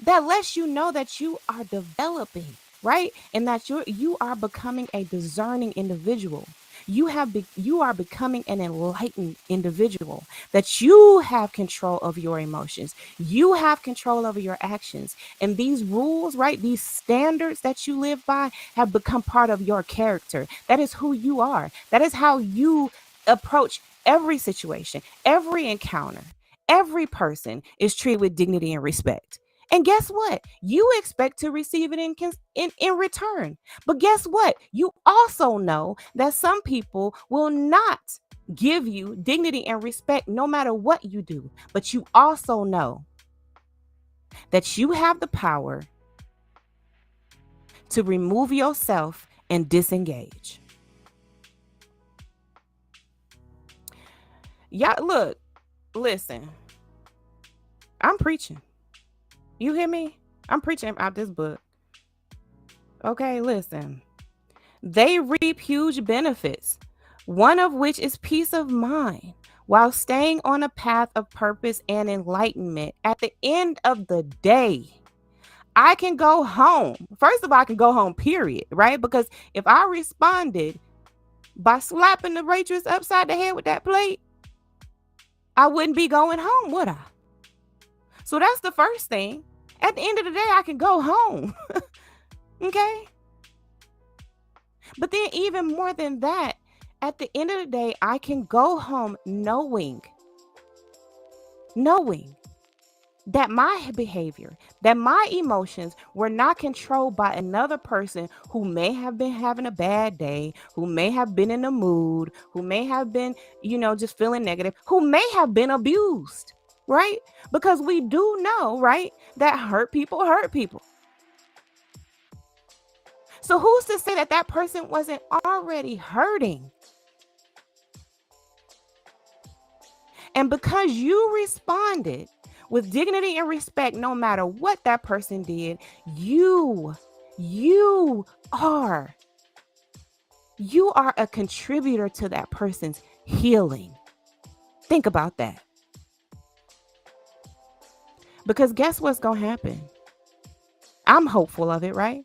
That lets you know that you are developing, right? And that you are becoming a discerning individual. You are becoming an enlightened individual, that you have control of your emotions. You have control over your actions. And these rules, right? These standards that you live by have become part of your character. That is who you are. That is how you approach every situation, every encounter. Every person is treated with dignity and respect. And guess what? You expect to receive it in return. But guess what? You also know that some people will not give you dignity and respect no matter what you do. But you also know that you have the power to remove yourself and disengage. Y'all, look, listen, I'm preaching. You hear me? I'm preaching out this book. Okay, listen. They reap huge benefits, one of which is peace of mind, while staying on a path of purpose and enlightenment. At the end of the day, I can go home. First of all, I can go home, period, right? Because if I responded by slapping the waitress upside the head with that plate, I wouldn't be going home, would I? So that's the first thing. At the end of the day, I can go home. Okay? But then even more than that, at the end of the day, I can go home knowing that my behavior, that my emotions were not controlled by another person who may have been having a bad day, who may have been in a mood, who may have been, just feeling negative, who may have been abused, right? Because we do know, right, that hurt people hurt people. So who's to say that that person wasn't already hurting? And because you responded with dignity and respect, no matter what that person did, you are a contributor to that person's healing. Think about that. Because guess what's going to happen? I'm hopeful of it, right?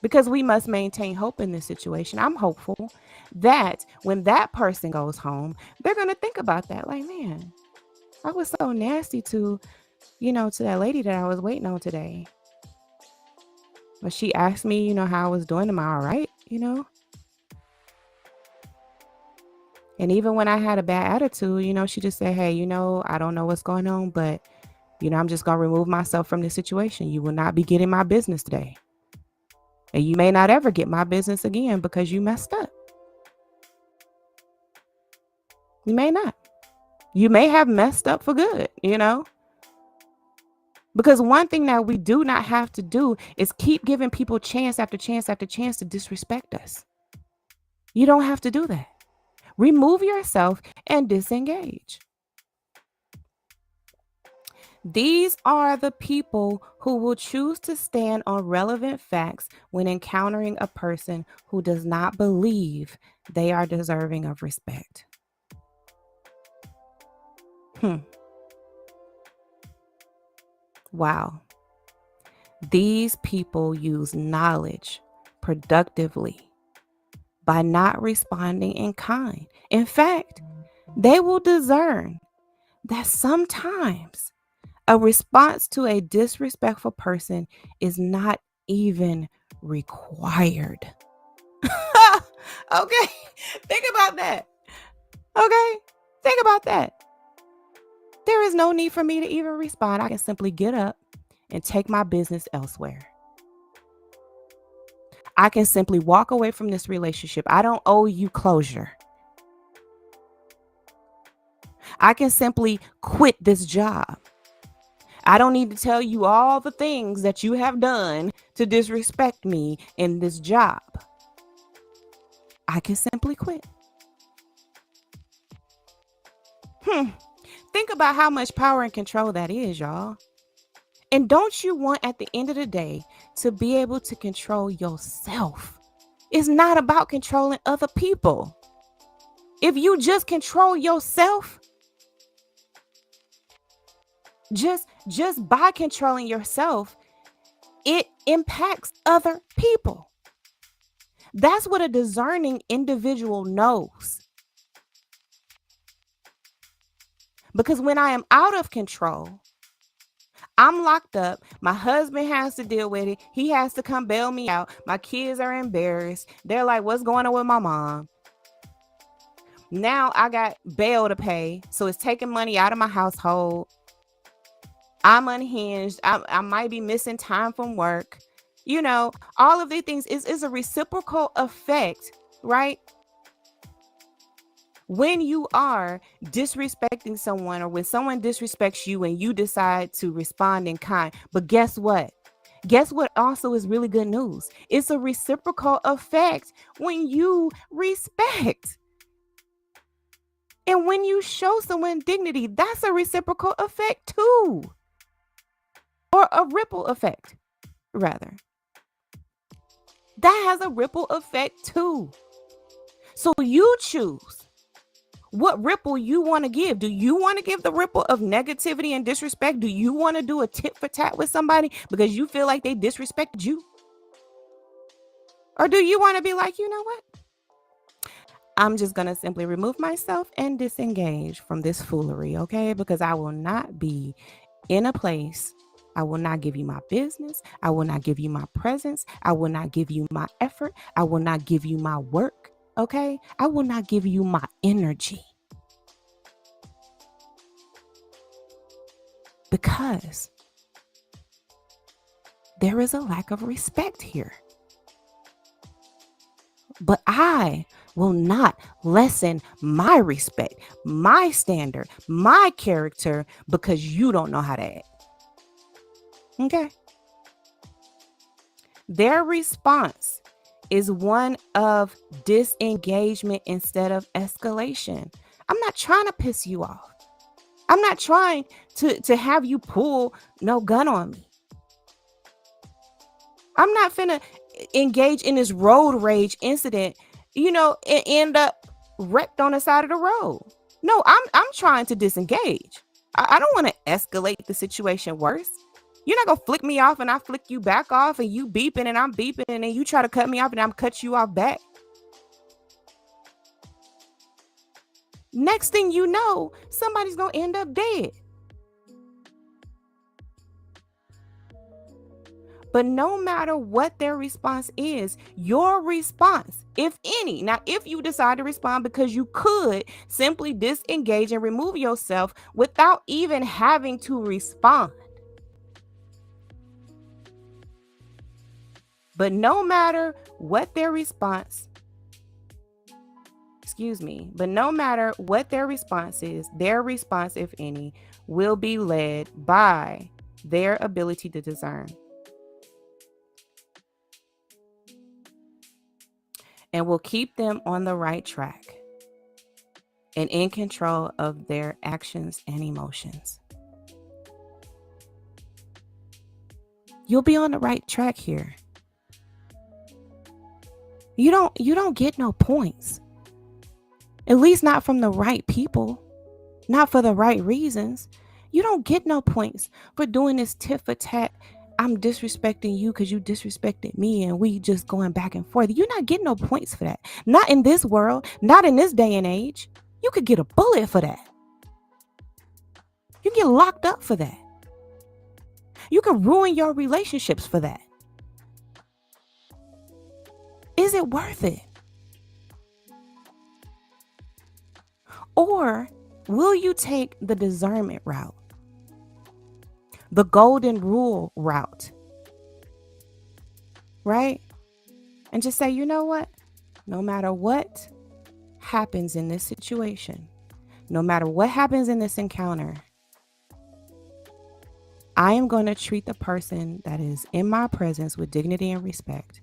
Because we must maintain hope in this situation. I'm hopeful that when that person goes home, they're going to think about that. Like, man, I was so nasty to that lady that I was waiting on today. But she asked me, how I was doing. Am I all right? And even when I had a bad attitude, she just said, hey, I don't know what's going on, but, I'm just going to remove myself from this situation. You will not be getting my business today. And you may not ever get my business again because you messed up. You may not. You may have messed up for good, Because one thing that we do not have to do is keep giving people chance after chance after chance to disrespect us. You don't have to do that. Remove yourself and disengage. These are the people who will choose to stand on relevant facts when encountering a person who does not believe they are deserving of respect. Wow. These people use knowledge productively by not responding in kind. In fact, they will discern that sometimes a response to a disrespectful person is not even required. Okay, think about that. Okay, think about that. There is no need for me to even respond. I can simply get up and take my business elsewhere. I can simply walk away from this relationship. I don't owe you closure. I can simply quit this job. I don't need to tell you all the things that you have done to disrespect me in this job. I can simply quit. Think about how much power and control that is, y'all. And don't you want at the end of the day to be able to control yourself? It's not about controlling other people. If you just control yourself, just by controlling yourself, it impacts other people. That's what a discerning individual knows. Because when I am out of control, I'm locked up. My husband has to deal with it. He has to come bail me out. My kids are embarrassed. They're like, what's going on with my mom? Now I got bail to pay. So it's taking money out of my household. I'm unhinged. I might be missing time from work. All of these things is a reciprocal effect, right? When you are disrespecting someone or when someone disrespects you and you decide to respond in kind. But guess what? Guess what also is really good news? It's a reciprocal effect when you respect. And when you show someone dignity, that's a reciprocal effect too. Or a ripple effect, rather. That has a ripple effect too. So you choose what ripple you want to give. Do you want to give the ripple of negativity and disrespect? Do you want to do a tit for tat with somebody because you feel like they disrespected you? Or do you want to be like, you know what? I'm just going to simply remove myself and disengage from this foolery, okay? Because I will not be in a place. I will not give you my business. I will not give you my presence. I will not give you my effort. I will not give you my work. Okay, I will not give you my energy because there is a lack of respect here. But I will not lessen my respect, my standard, my character because you don't know how to act. Okay. Their response is one of disengagement instead of escalation. I'm not trying to piss you off. I'm not trying to have you pull no gun on me. I'm not finna engage in this road rage incident, and end up wrecked on the side of the road. No, I'm trying to disengage. I don't want to escalate the situation worse. You're not gonna flick me off and I flick you back off and you beeping and I'm beeping and then you try to cut me off and I'm cut you off back. Next thing you know, somebody's gonna end up dead. But no matter what their response is, your response, if any, now if you decide to respond, because you could simply disengage and remove yourself without even having to respond. But no matter what their response, but no matter what their response is, their response, if any, will be led by their ability to discern. And will keep them on the right track and in control of their actions and emotions. You'll be on the right track here. You don't get no points. At least not from the right people. Not for the right reasons. You don't get no points for doing this tit for tat. I'm disrespecting you because you disrespected me and we just going back and forth. You're not getting no points for that. Not in this world. Not in this day and age. You could get a bullet for that. You can get locked up for that. You can ruin your relationships for that. Is it worth it? Or will you take the discernment route? The golden rule route, right? And just say, you know what? No matter what happens in this situation, no matter what happens in this encounter, I am going to treat the person that is in my presence with dignity and respect.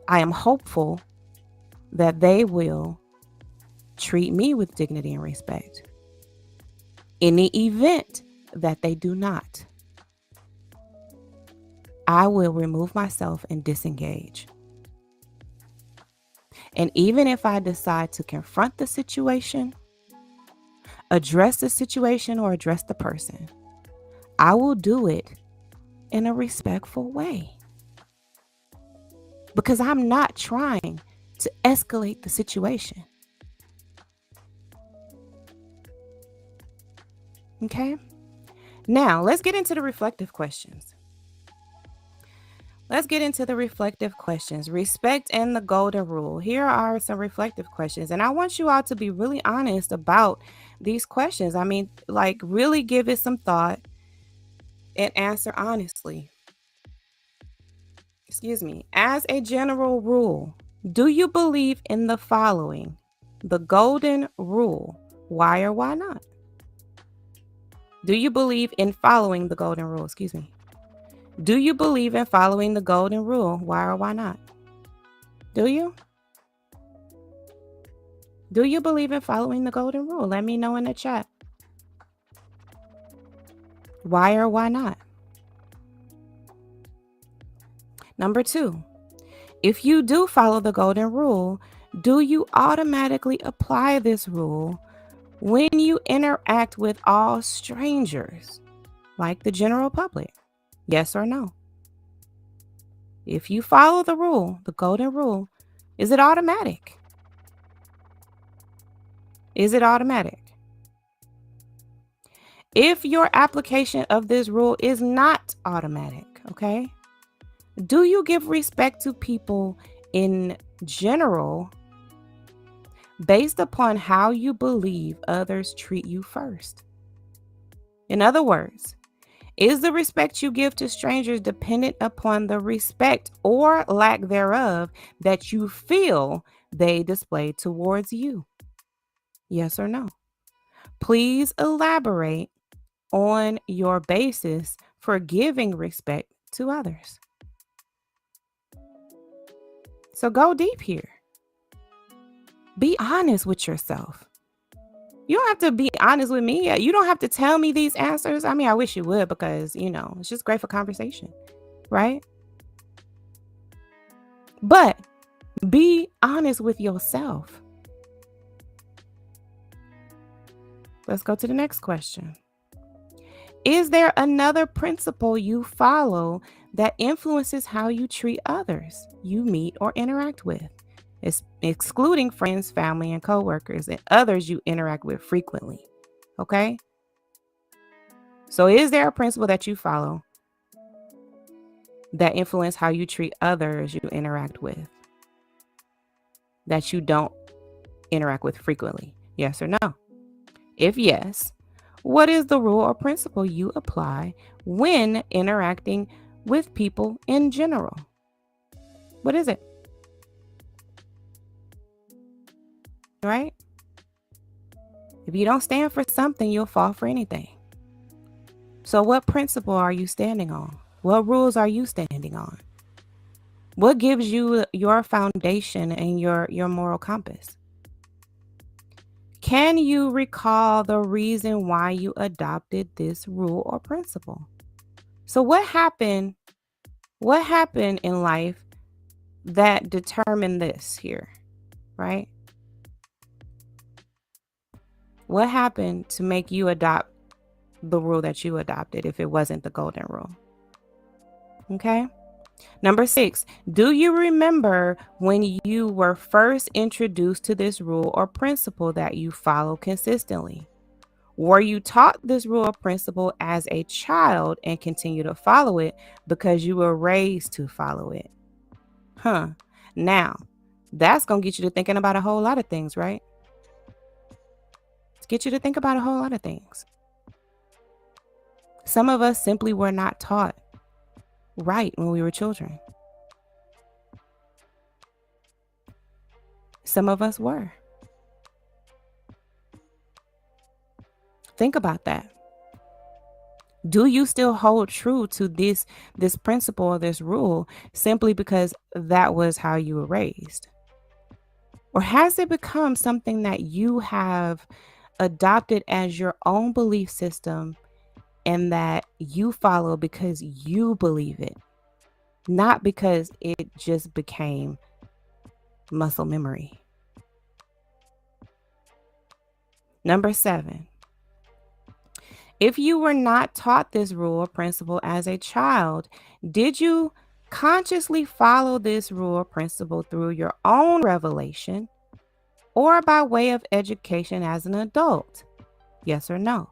I am hopeful that they will treat me with dignity and respect. In the event that they do not, I will remove myself and disengage. And even if I decide to confront the situation, address the situation or address the person, I will do it in a respectful way. Because I'm not trying to escalate the situation. Okay? Now, let's get into the reflective questions. Respect and the golden rule. Here are some reflective questions. And I want you all to be really honest about these questions. I mean, like, really give it some thought and answer honestly. As a general rule, do you believe in the following? The golden rule. Why or why not? Do you believe in following the golden rule? Do you believe in following the golden rule? Why or why not? Do you? Do you believe in following the golden rule? Let me know in the chat. Why or why not? Number 2, if you do follow the golden rule, do you automatically apply this rule when you interact with all strangers, like the general public? Yes or no? If you follow the rule, the golden rule, is it automatic? Is it automatic? If your application of this rule is not automatic, okay? Do you give respect to people in general based upon how you believe others treat you first? In other words, is the respect you give to strangers dependent upon the respect or lack thereof that you feel they display towards you? Yes or no? Please elaborate on your basis for giving respect to others. So go deep here. Be honest with yourself. You don't have to be honest with me. You don't have to tell me these answers. I mean, I wish you would, because, it's just great for conversation, right? But be honest with yourself. Let's go to the next question. Is there another principle you follow that influences how you treat others you meet or interact with? It's excluding friends, family, and coworkers, and others you interact with frequently. Okay? So is there a principle that you follow that influence how you treat others you interact with that you don't interact with frequently? Yes or no? If yes, what is the rule or principle you apply when interacting with people in general? What is it? Right? If you don't stand for something, you'll fall for anything. So what principle are you standing on? What rules are you standing on? What gives you your foundation and your moral compass? Can you recall the reason why you adopted this rule or principle? So what happened in life that determined this here, right? What happened to make you adopt the rule that you adopted if it wasn't the golden rule? Okay. Number 6, do you remember when you were first introduced to this rule or principle that you follow consistently? Were you taught this rule or principle as a child and continue to follow it because you were raised to follow it? Now, that's going to get you to thinking about a whole lot of things, right? Let's get you to think about a whole lot of things. Some of us simply were not taught right when we were children. Some of us were. Think about that. Do you still hold true to this principle or this rule simply because that was how you were raised? Or has it become something that you have adopted as your own belief system and that you follow because you believe it, not because it just became muscle memory? Number 7, if you were not taught this rule or principle as a child, did you consciously follow this rule or principle through your own revelation or by way of education as an adult? Yes or no?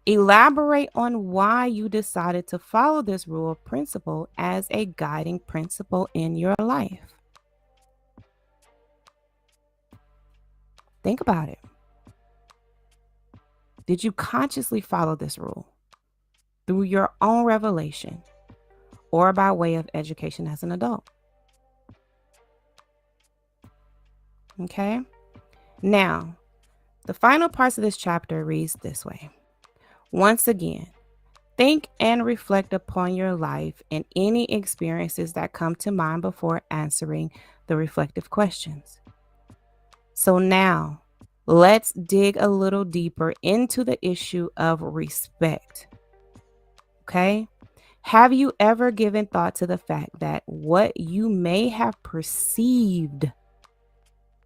Elaborate on why you decided to follow this rule or principle as a guiding principle in your life. Think about it. Did you consciously follow this rule through your own revelation or by way of education as an adult? Okay. Now, the final parts of this chapter reads this way. Once again, think and reflect upon your life and any experiences that come to mind before answering the reflective questions. So now, let's dig a little deeper into the issue of respect. Okay? Have you ever given thought to the fact that what you may have perceived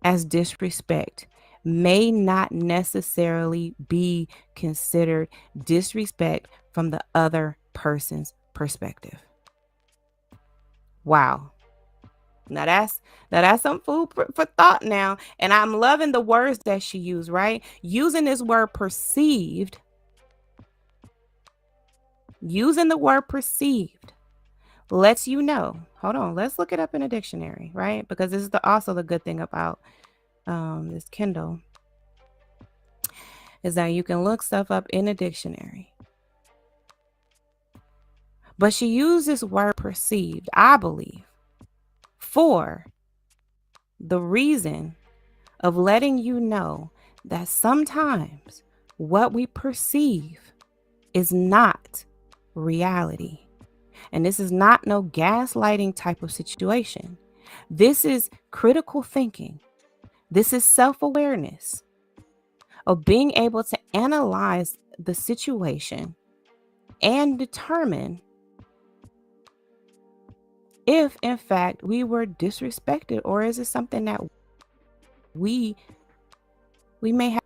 as disrespect may not necessarily be considered disrespect from the other person's perspective? Wow. Now that's some food for thought now. And I'm loving the words that she used, right? Using this word perceived. Using the word perceived lets you know. Hold on, let's look it up in a dictionary, right? Because this is also the good thing about this Kindle is that you can look stuff up in a dictionary. But she used this word perceived, I believe, for the reason of letting you know that sometimes what we perceive is not reality. And this is not no gaslighting type of situation. This is critical thinking. This is self-awareness. of being able to analyze the situation and determine if, in fact, we were disrespected, or is it something that we may have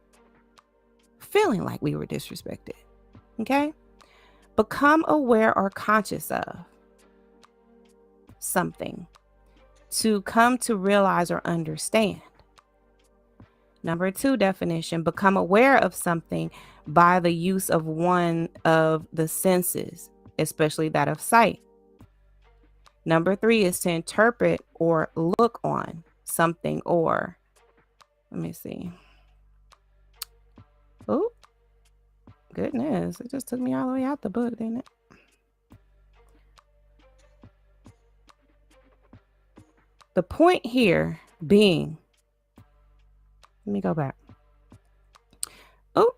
feeling like we were disrespected. Okay? Become aware or conscious of something to come to realize or understand. Number 2 definition, become aware of something by the use of one of the senses, especially that of sight. Number 3 is to interpret or look on something, or let me see. Oh, goodness. It just took me all the way out the book, didn't it? The point here being, let me go back. Oh,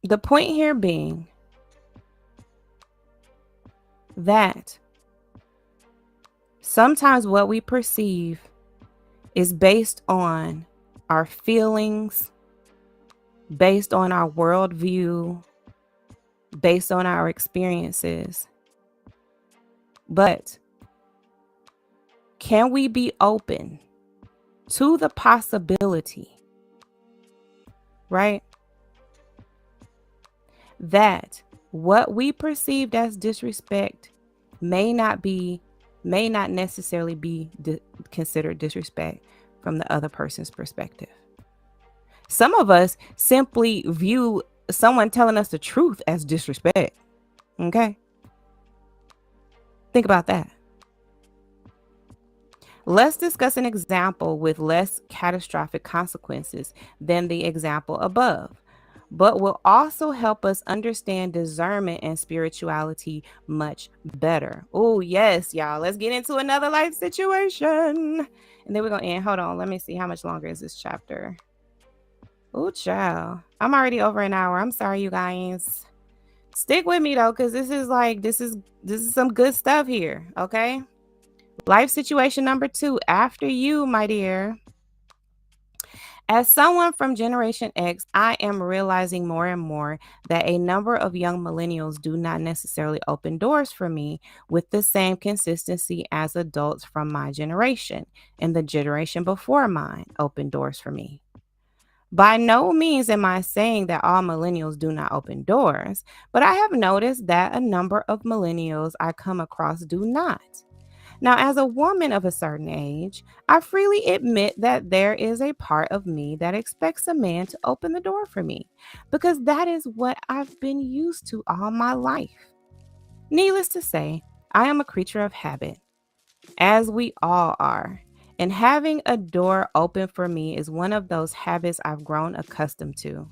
the point here being that sometimes what we perceive is based on our feelings, based on our worldview, based on our experiences. But can we be open to the possibility, right, that what we perceived as disrespect may not necessarily be considered disrespect from the other person's perspective? Some of us simply view someone telling us the truth as disrespect. Okay? Think about that. Let's discuss an example with less catastrophic consequences than the example above, but will also help us understand discernment and spirituality much better. Oh, yes, y'all. Let's get into another life situation. And then we're going to end. Hold on. Let me see. How much longer is this chapter? Oh, child. I'm already over an hour. I'm sorry, you guys. Stick with me, though, because this is some good stuff here. Okay. Life situation number 2, after you, my dear. As someone from Generation X, I am realizing more and more that a number of young millennials do not necessarily open doors for me with the same consistency as adults from my generation and the generation before mine open doors for me. By no means am I saying that all millennials do not open doors, but I have noticed that a number of millennials I come across do not. Now, as a woman of a certain age, I freely admit that there is a part of me that expects a man to open the door for me, because that is what I've been used to all my life. Needless to say, I am a creature of habit, as we all are, and having a door open for me is one of those habits I've grown accustomed to.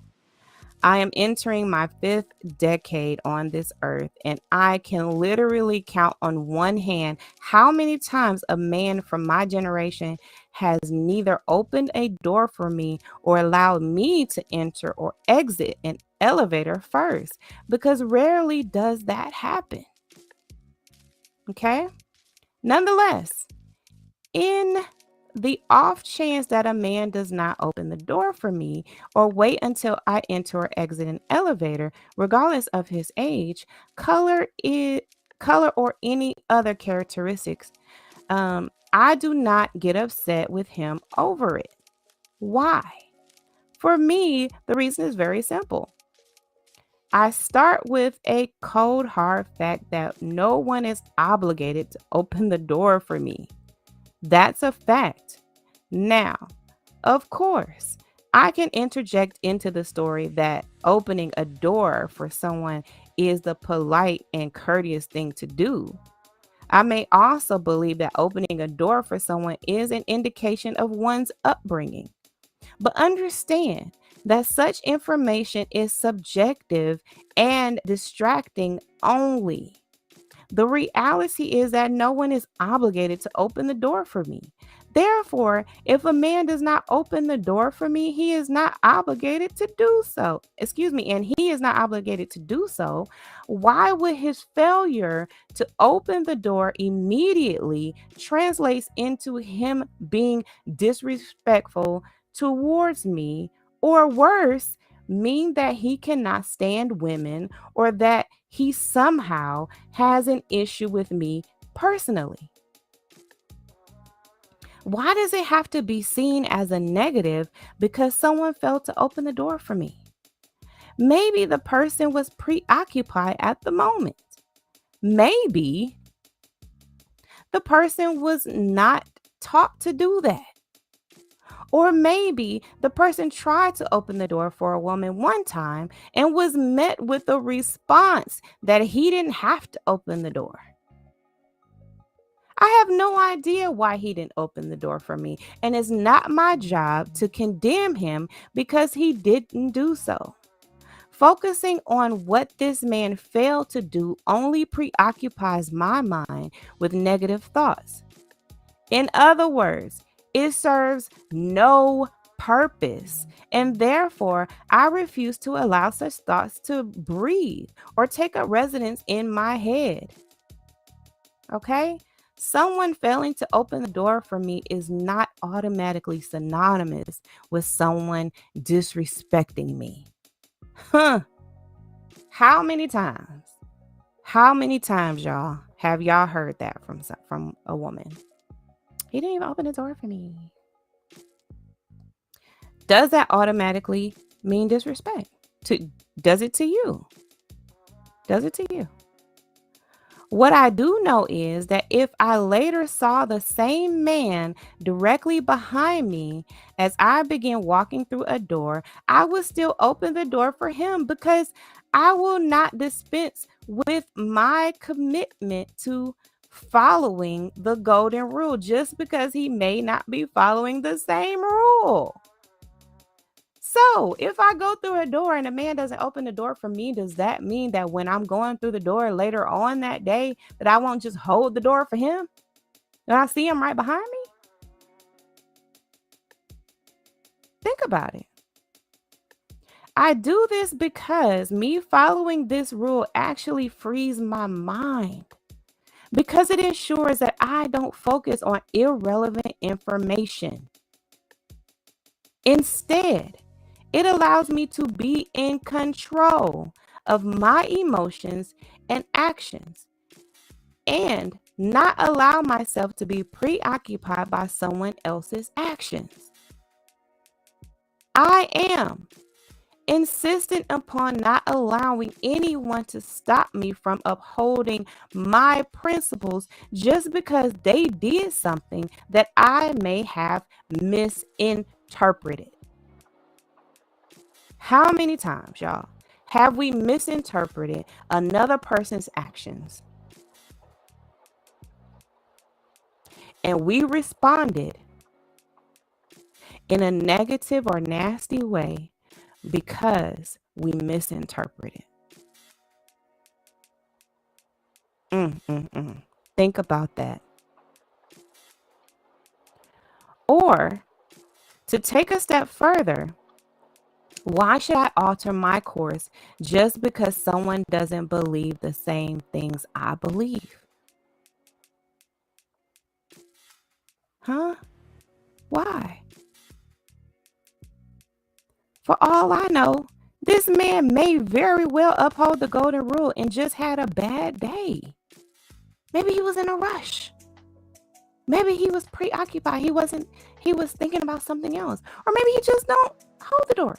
I am entering my 5th decade on this earth, and I can literally count on one hand how many times a man from my generation has neither opened a door for me or allowed me to enter or exit an elevator first, because rarely does that happen. Okay? Nonetheless, in the off chance that a man does not open the door for me or wait until I enter or exit an elevator, regardless of his age, color, or any other characteristics, I do not get upset with him over it. Why? For me, the reason is very simple. I start with a cold, hard fact that no one is obligated to open the door for me. That's a fact. Now, of course, I can interject into the story that opening a door for someone is the polite and courteous thing to do. I may also believe that opening a door for someone is an indication of one's upbringing. But understand that such information is subjective and distracting only. The reality is that no one is obligated to open the door for me. Therefore, if a man does not open the door for me, he is not obligated to do so. And he is not obligated to do so. Why would his failure to open the door immediately translates into him being disrespectful towards me, or worse, mean that he cannot stand women or that he somehow has an issue with me personally? Why does it have to be seen as a negative because someone failed to open the door for me? Maybe the person was preoccupied at the moment. Maybe the person was not taught to do that. Or maybe the person tried to open the door for a woman one time and was met with a response that he didn't have to open the door. I have no idea why he didn't open the door for me, and it's not my job to condemn him because he didn't do so. Focusing on what this man failed to do only preoccupies my mind with negative thoughts. In other words, it serves no purpose, and therefore I refuse to allow such thoughts to breathe or take up residence in my head. Okay? Someone failing to open the door for me is not automatically synonymous with someone disrespecting me. Huh. How many times? How many times, y'all, have y'all heard that from a woman? He didn't even open the door for me. Does that automatically mean disrespect? Does it to you? Does it to you? What I do know is that if I later saw the same man directly behind me as I began walking through a door, I would still open the door for him because I will not dispense with my commitment to following the golden rule just because he may not be following the same rule. So if I go through a door and a man doesn't open the door for me, does that mean that when I'm going through the door later on that day that I won't just hold the door for him? When I see him right behind me? Think about it. I do this because me following this rule actually frees my mind, because it ensures that I don't focus on irrelevant information. Instead, it allows me to be in control of my emotions and actions and not allow myself to be preoccupied by someone else's actions. I am insistent upon not allowing anyone to stop me from upholding my principles just because they did something that I may have misinterpreted. How many times, y'all, have we misinterpreted another person's actions and we responded in a negative or nasty way because we misinterpreted? Think about that. Or to take a step further, why should I alter my course just because someone doesn't believe the same things I believe? Huh? Why? For all I know, this man may very well uphold the golden rule and just had a bad day. Maybe he was in a rush. Maybe he was preoccupied. He was thinking about something else. Or maybe he just don't hold the door.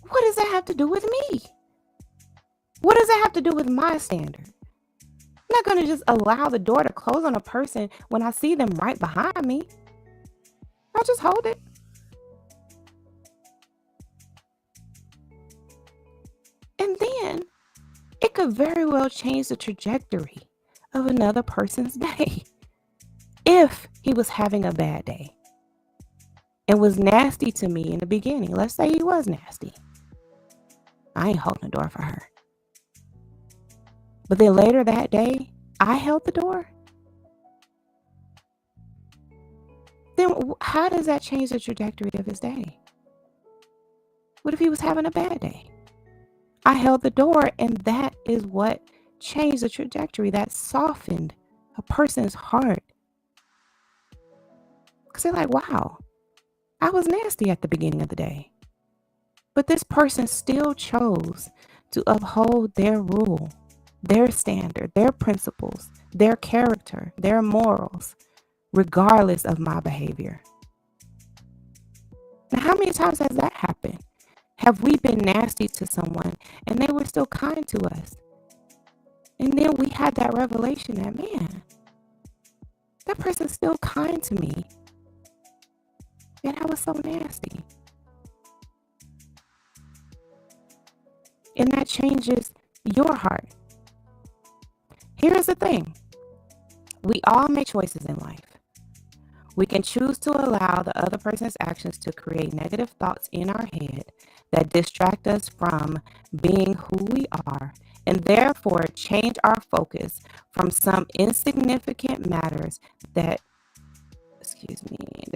What does that have to do with me? What does that have to do with my standard? I'm not going to just allow the door to close on a person when I see them right behind me. I'll just hold it. And then it could very well change the trajectory of another person's day. If he was having a bad day and was nasty to me in the beginning, let's say he was nasty. I ain't holding the door for her. But then later that day, I held the door. Then how does that change the trajectory of his day? What if he was having a bad day? I held the door, and that is what changed the trajectory. That softened a person's heart Because they're like, wow, I was nasty at the beginning of the day. But this person still chose to uphold their rule, their standard, their principles, their character, their morals, regardless of my behavior. Now, how many times has that happened? Have we been nasty to someone and they were still kind to us? And then we had that revelation that, man, that person's still kind to me. And I was so nasty. And that changes your heart. Here's the thing. We all make choices in life. We can choose to allow the other person's actions to create negative thoughts in our head that distract us from being who we are, and therefore change our focus from some insignificant matters that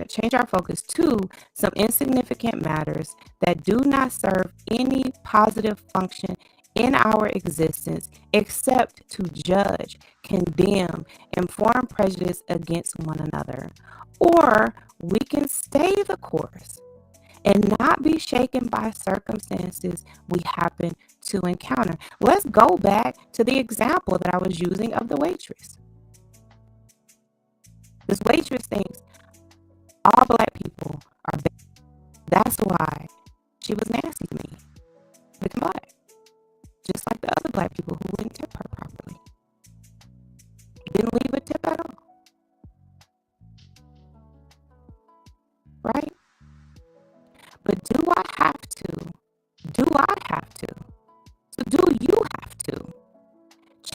change our focus to some insignificant matters that do not serve any positive function in our existence except to judge, condemn, and form prejudice against one another. Or we can stay the course and not be shaken by circumstances we happen to encounter. Let's go back to the example that I was using of the waitress. This waitress thinks all black people are bad. That's why she was nasty to me, because I'm black. Just like the other black people who wouldn't tip her properly. Didn't leave a tip at all. Right? But do I have to? Do I have to? So do you have to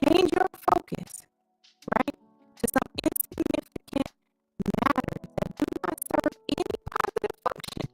change your focus, right, to some insignificant matters that do not serve any positive function?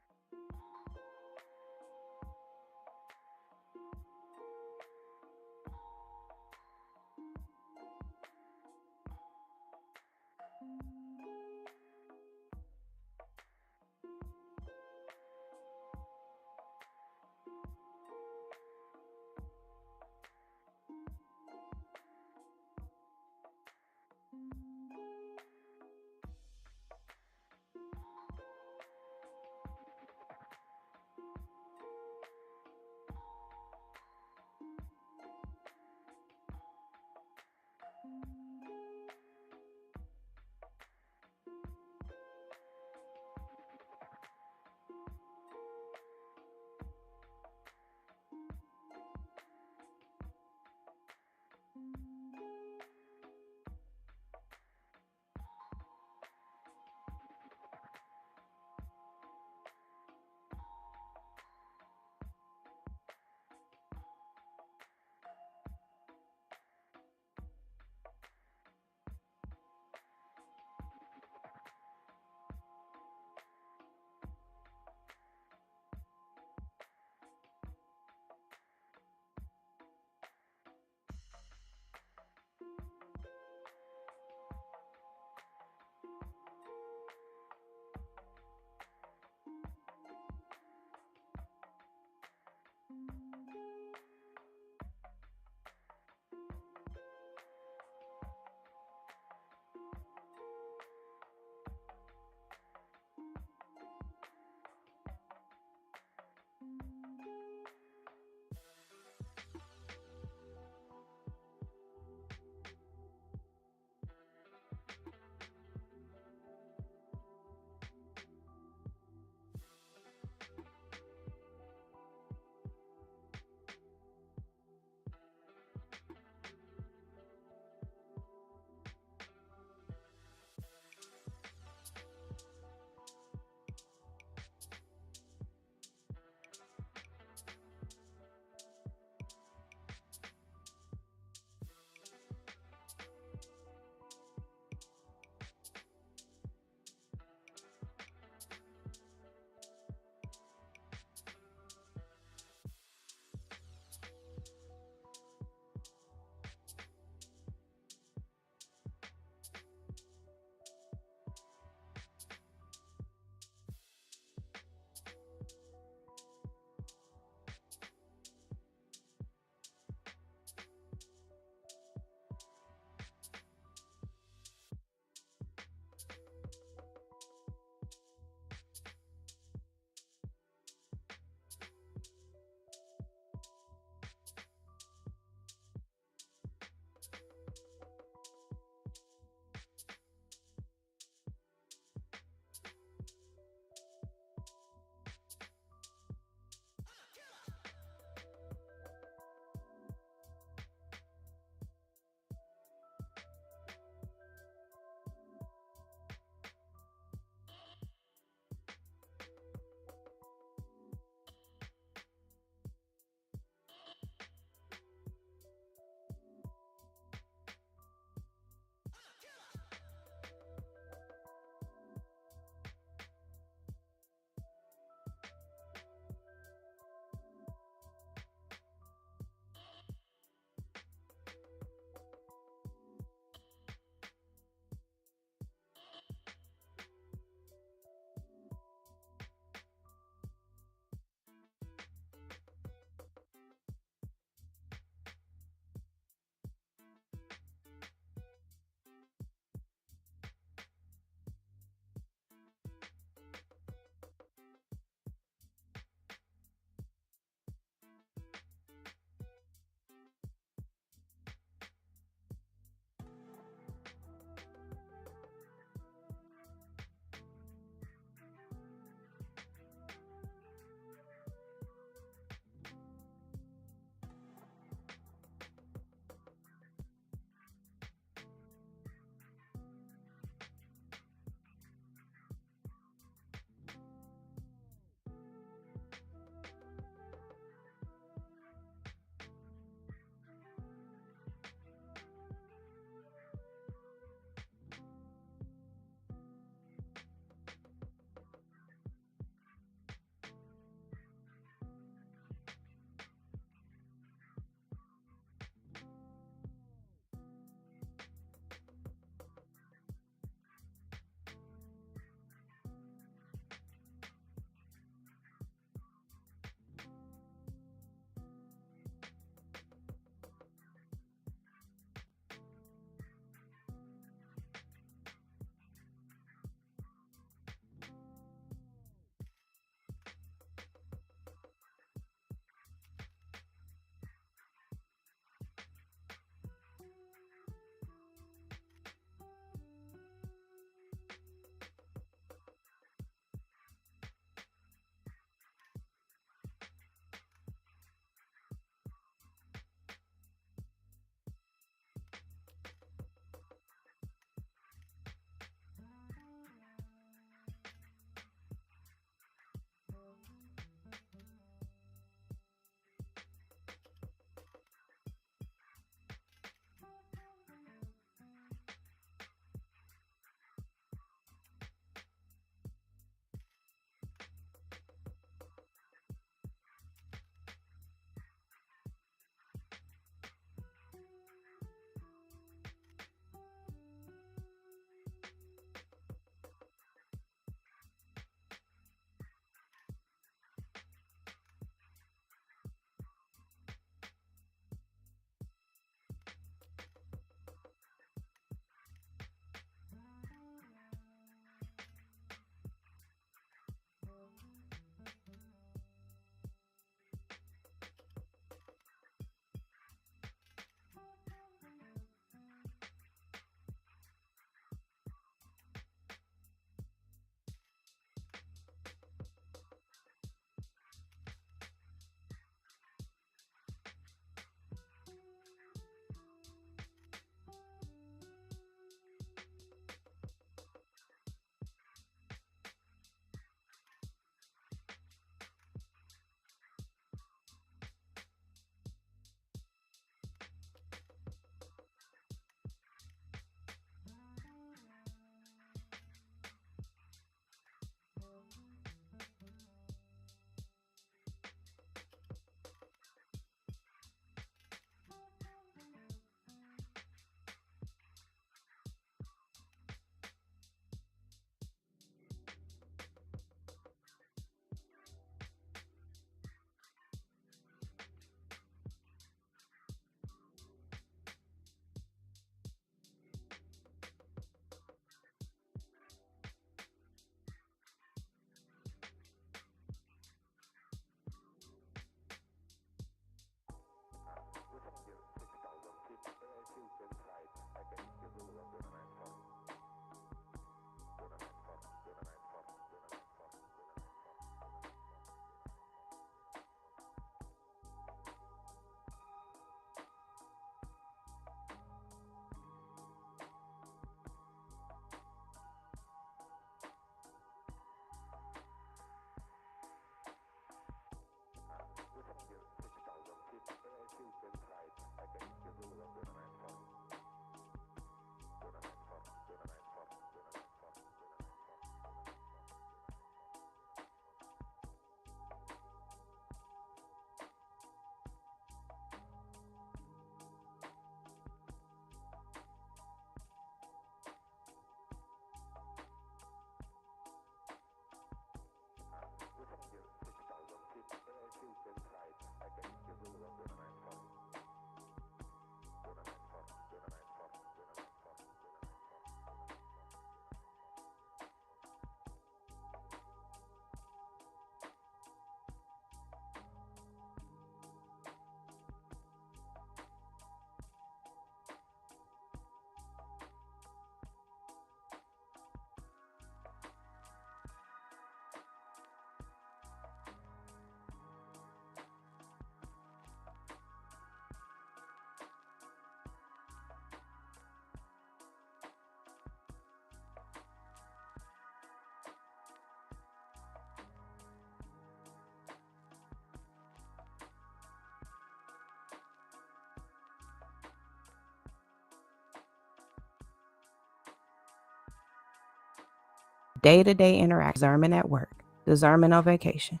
day-to-day interaction, discernment at work, discernment on vacation,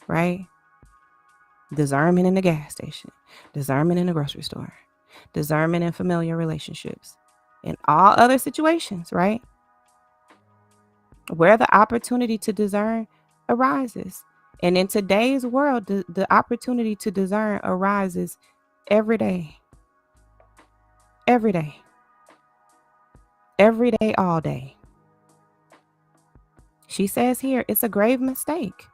right? Discernment in the gas station, discernment in the grocery store, discernment in familiar relationships, in all other situations, right? Where the opportunity to discern arises. And in today's world, the opportunity to discern arises every day. Every day. Every day, all day. She says here, it's a grave mistake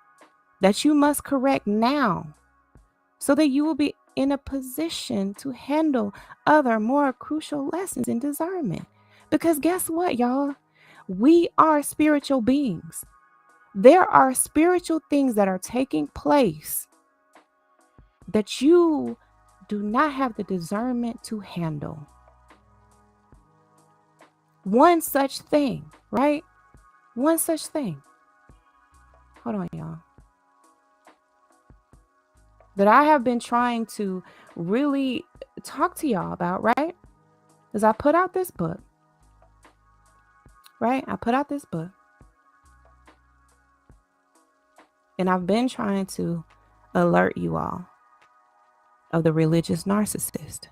that you must correct now so that you will be in a position to handle other more crucial lessons in discernment. Because guess what, y'all? We are spiritual beings. There are spiritual things that are taking place that you do not have the discernment to handle. One such thing, right? One such thing. Hold on, y'all. That I have been trying to really talk to y'all about, right? Because I put out this book, right? I put out this book. And I've been trying to alert you all of the religious narcissist.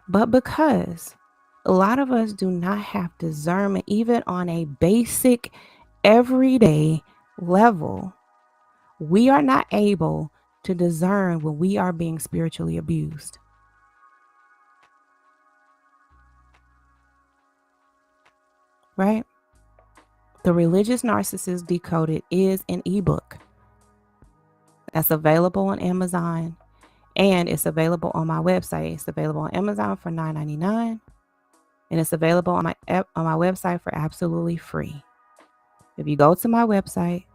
But because a lot of us do not have discernment, even on a basic, everyday level, we are not able to discern when we are being spiritually abused. Right? The Religious Narcissist Decoded is an ebook that's available on Amazon, and it's available on my website. It's available on Amazon for $9.99, and it's available on my website for absolutely free. If you go to my website,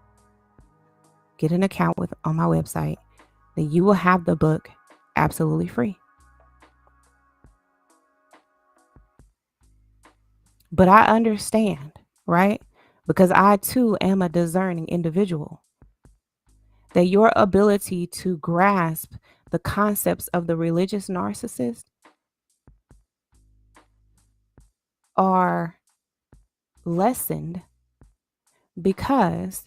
get an account on my website, then you will have the book absolutely free. But I understand, right? Because I too am a discerning individual, that your ability to grasp the concepts of the religious narcissist are lessened because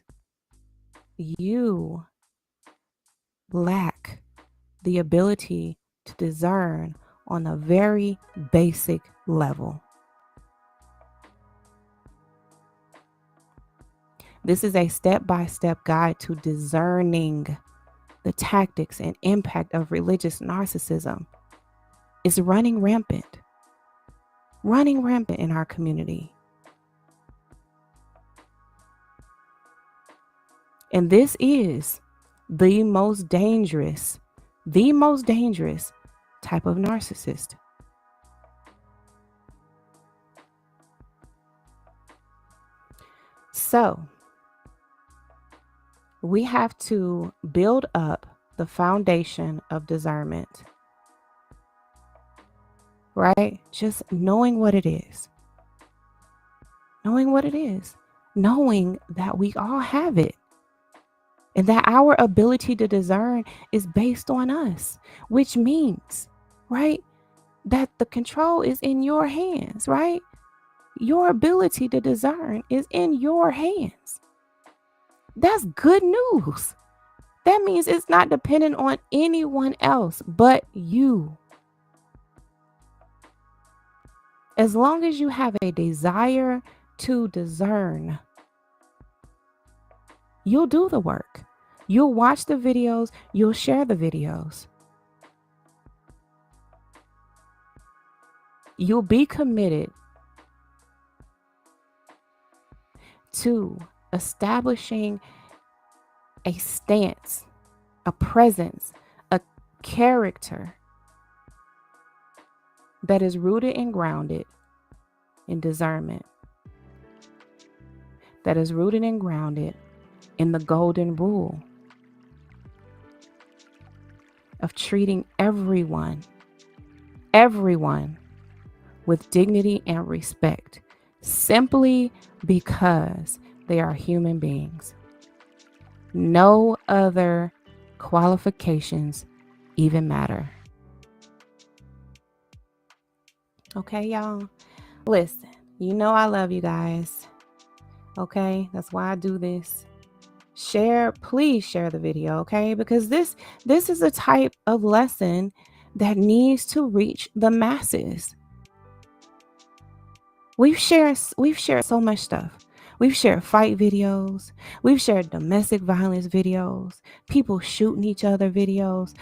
you lack the ability to discern on a very basic level. This is a step-by-step guide to discerning the tactics and impact of religious narcissism. It's running rampant in our community. And this is the most dangerous type of narcissist. So, we have to build up the foundation of discernment, right? Just knowing what it is. Knowing that we all have it. And that our ability to discern is based on us, which means, right, that the control is in your hands, right? Your ability to discern is in your hands. That's good news. That means it's not dependent on anyone else but you. As long as you have a desire to discern, you'll do the work. You'll watch the videos. You'll share the videos. You'll be committed to establishing a stance, a presence, a character that is rooted and grounded in discernment, that is rooted and grounded in the golden rule of treating everyone with dignity and respect, simply because they are human beings. No other qualifications even matter. Okay, y'all? Listen, You know I love you guys. Okay, that's why I do this. Please share the video, okay? Because this is a type of lesson that needs to reach the masses. We've shared so much stuff. We've shared fight videos. We've shared domestic violence videos, people shooting each other videos,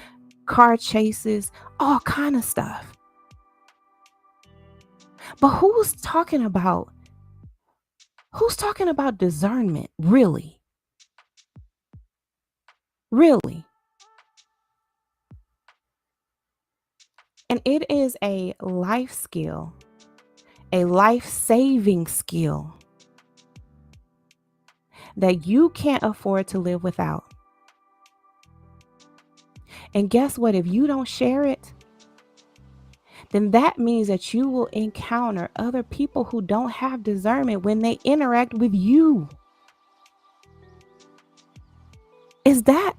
car chases, all kind of stuff. But who's talking about discernment, really? Really? And it is a life skill, a life-saving skill that you can't afford to live without. And guess what? If you don't share it, then that means that you will encounter other people who don't have discernment when they interact with you. Is that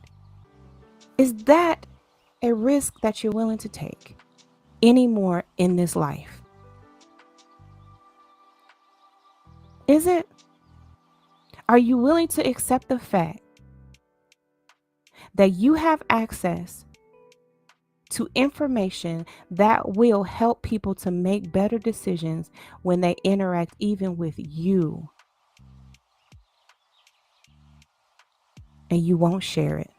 a risk that you're willing to take anymore in this life? Is it? Are you willing to accept the fact that you have access to information that will help people to make better decisions when they interact even with you, and you won't share it,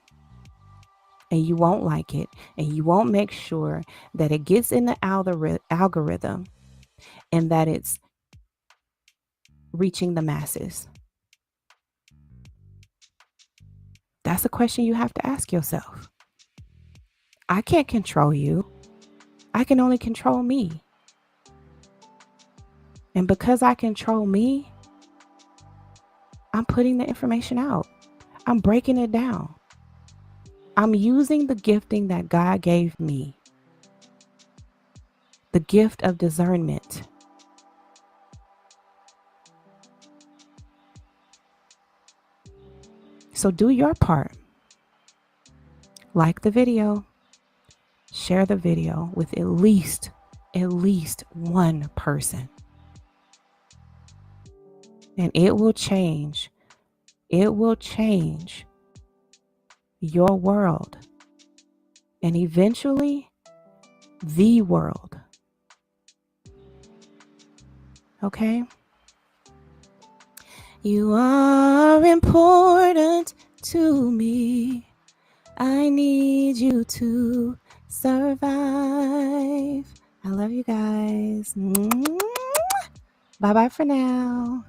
and you won't like it, and you won't make sure that it gets in the algorithm and that it's reaching the masses? That's a question you have to ask yourself. I can't control you. I can only control me. And because I control me, I'm putting the information out. I'm breaking it down. I'm using the gifting that God gave me, the gift of discernment. So do your part. Like the video. Share the video with at least one person. And it will change. It will change your world. And eventually, the world. Okay? You are important to me. I need you to survive. I love you guys. Bye-bye for now.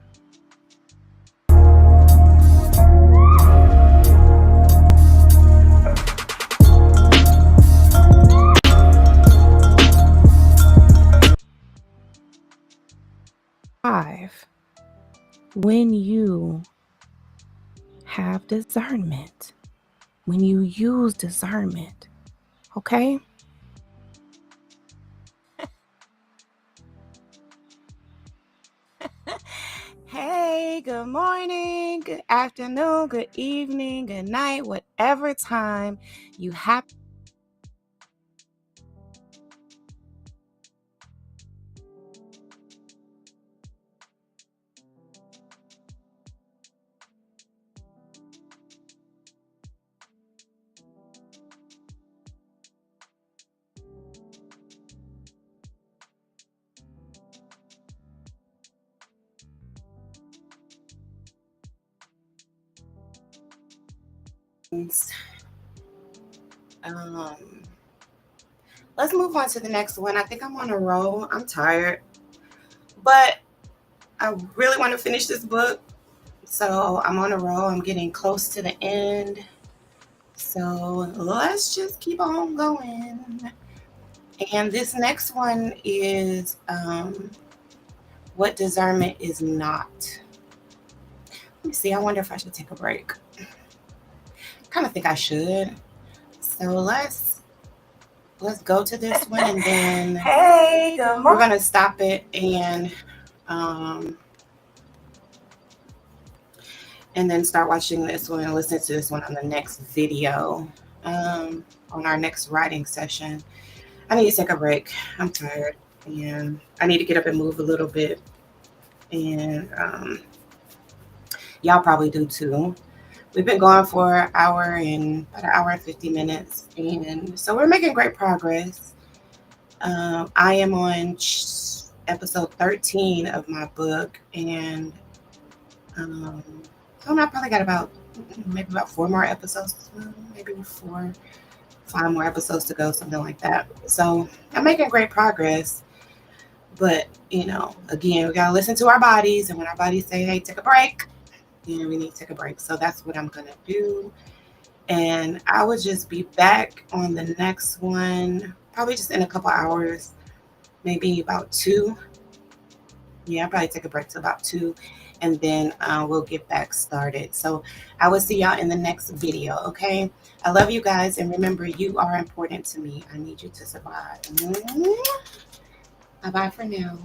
When you have discernment, when you use discernment, okay? Hey, good morning, good afternoon, good evening, good night, whatever time you have. Let's move on to the next one. I think I'm on a roll. I'm tired, but I really want to finish this book. So I'm on a roll. I'm getting close to the end. So let's just keep on going. And this next one is what discernment is not. Let me see. I wonder if I should take a break. I kind of think I should. So let's go to this one, and then Hey, good morning. We're gonna stop it and then start watching this one and listen to this one on the next video, on our next writing session. I need to take a break. I'm tired, and I need to get up and move a little bit. and y'all probably do too. We've been going for about an hour and 50 minutes, and so we're making great progress. I am on episode 13 of my book, and I don't know, I probably got maybe about 4 more episodes, maybe 5 more episodes to go, something like that. So I'm making great progress. But, again, we got to listen to our bodies. And when our bodies say, hey, take a break, then we need to take a break. So that's what I'm going to do. And I will just be back on the next one, probably just in a couple hours, maybe about 2. Yeah, I'll probably take a break to about 2. And then we'll get back started. So I will see y'all in the next video, okay? I love you guys. And remember, you are important to me. I need you to survive. Bye-bye for now.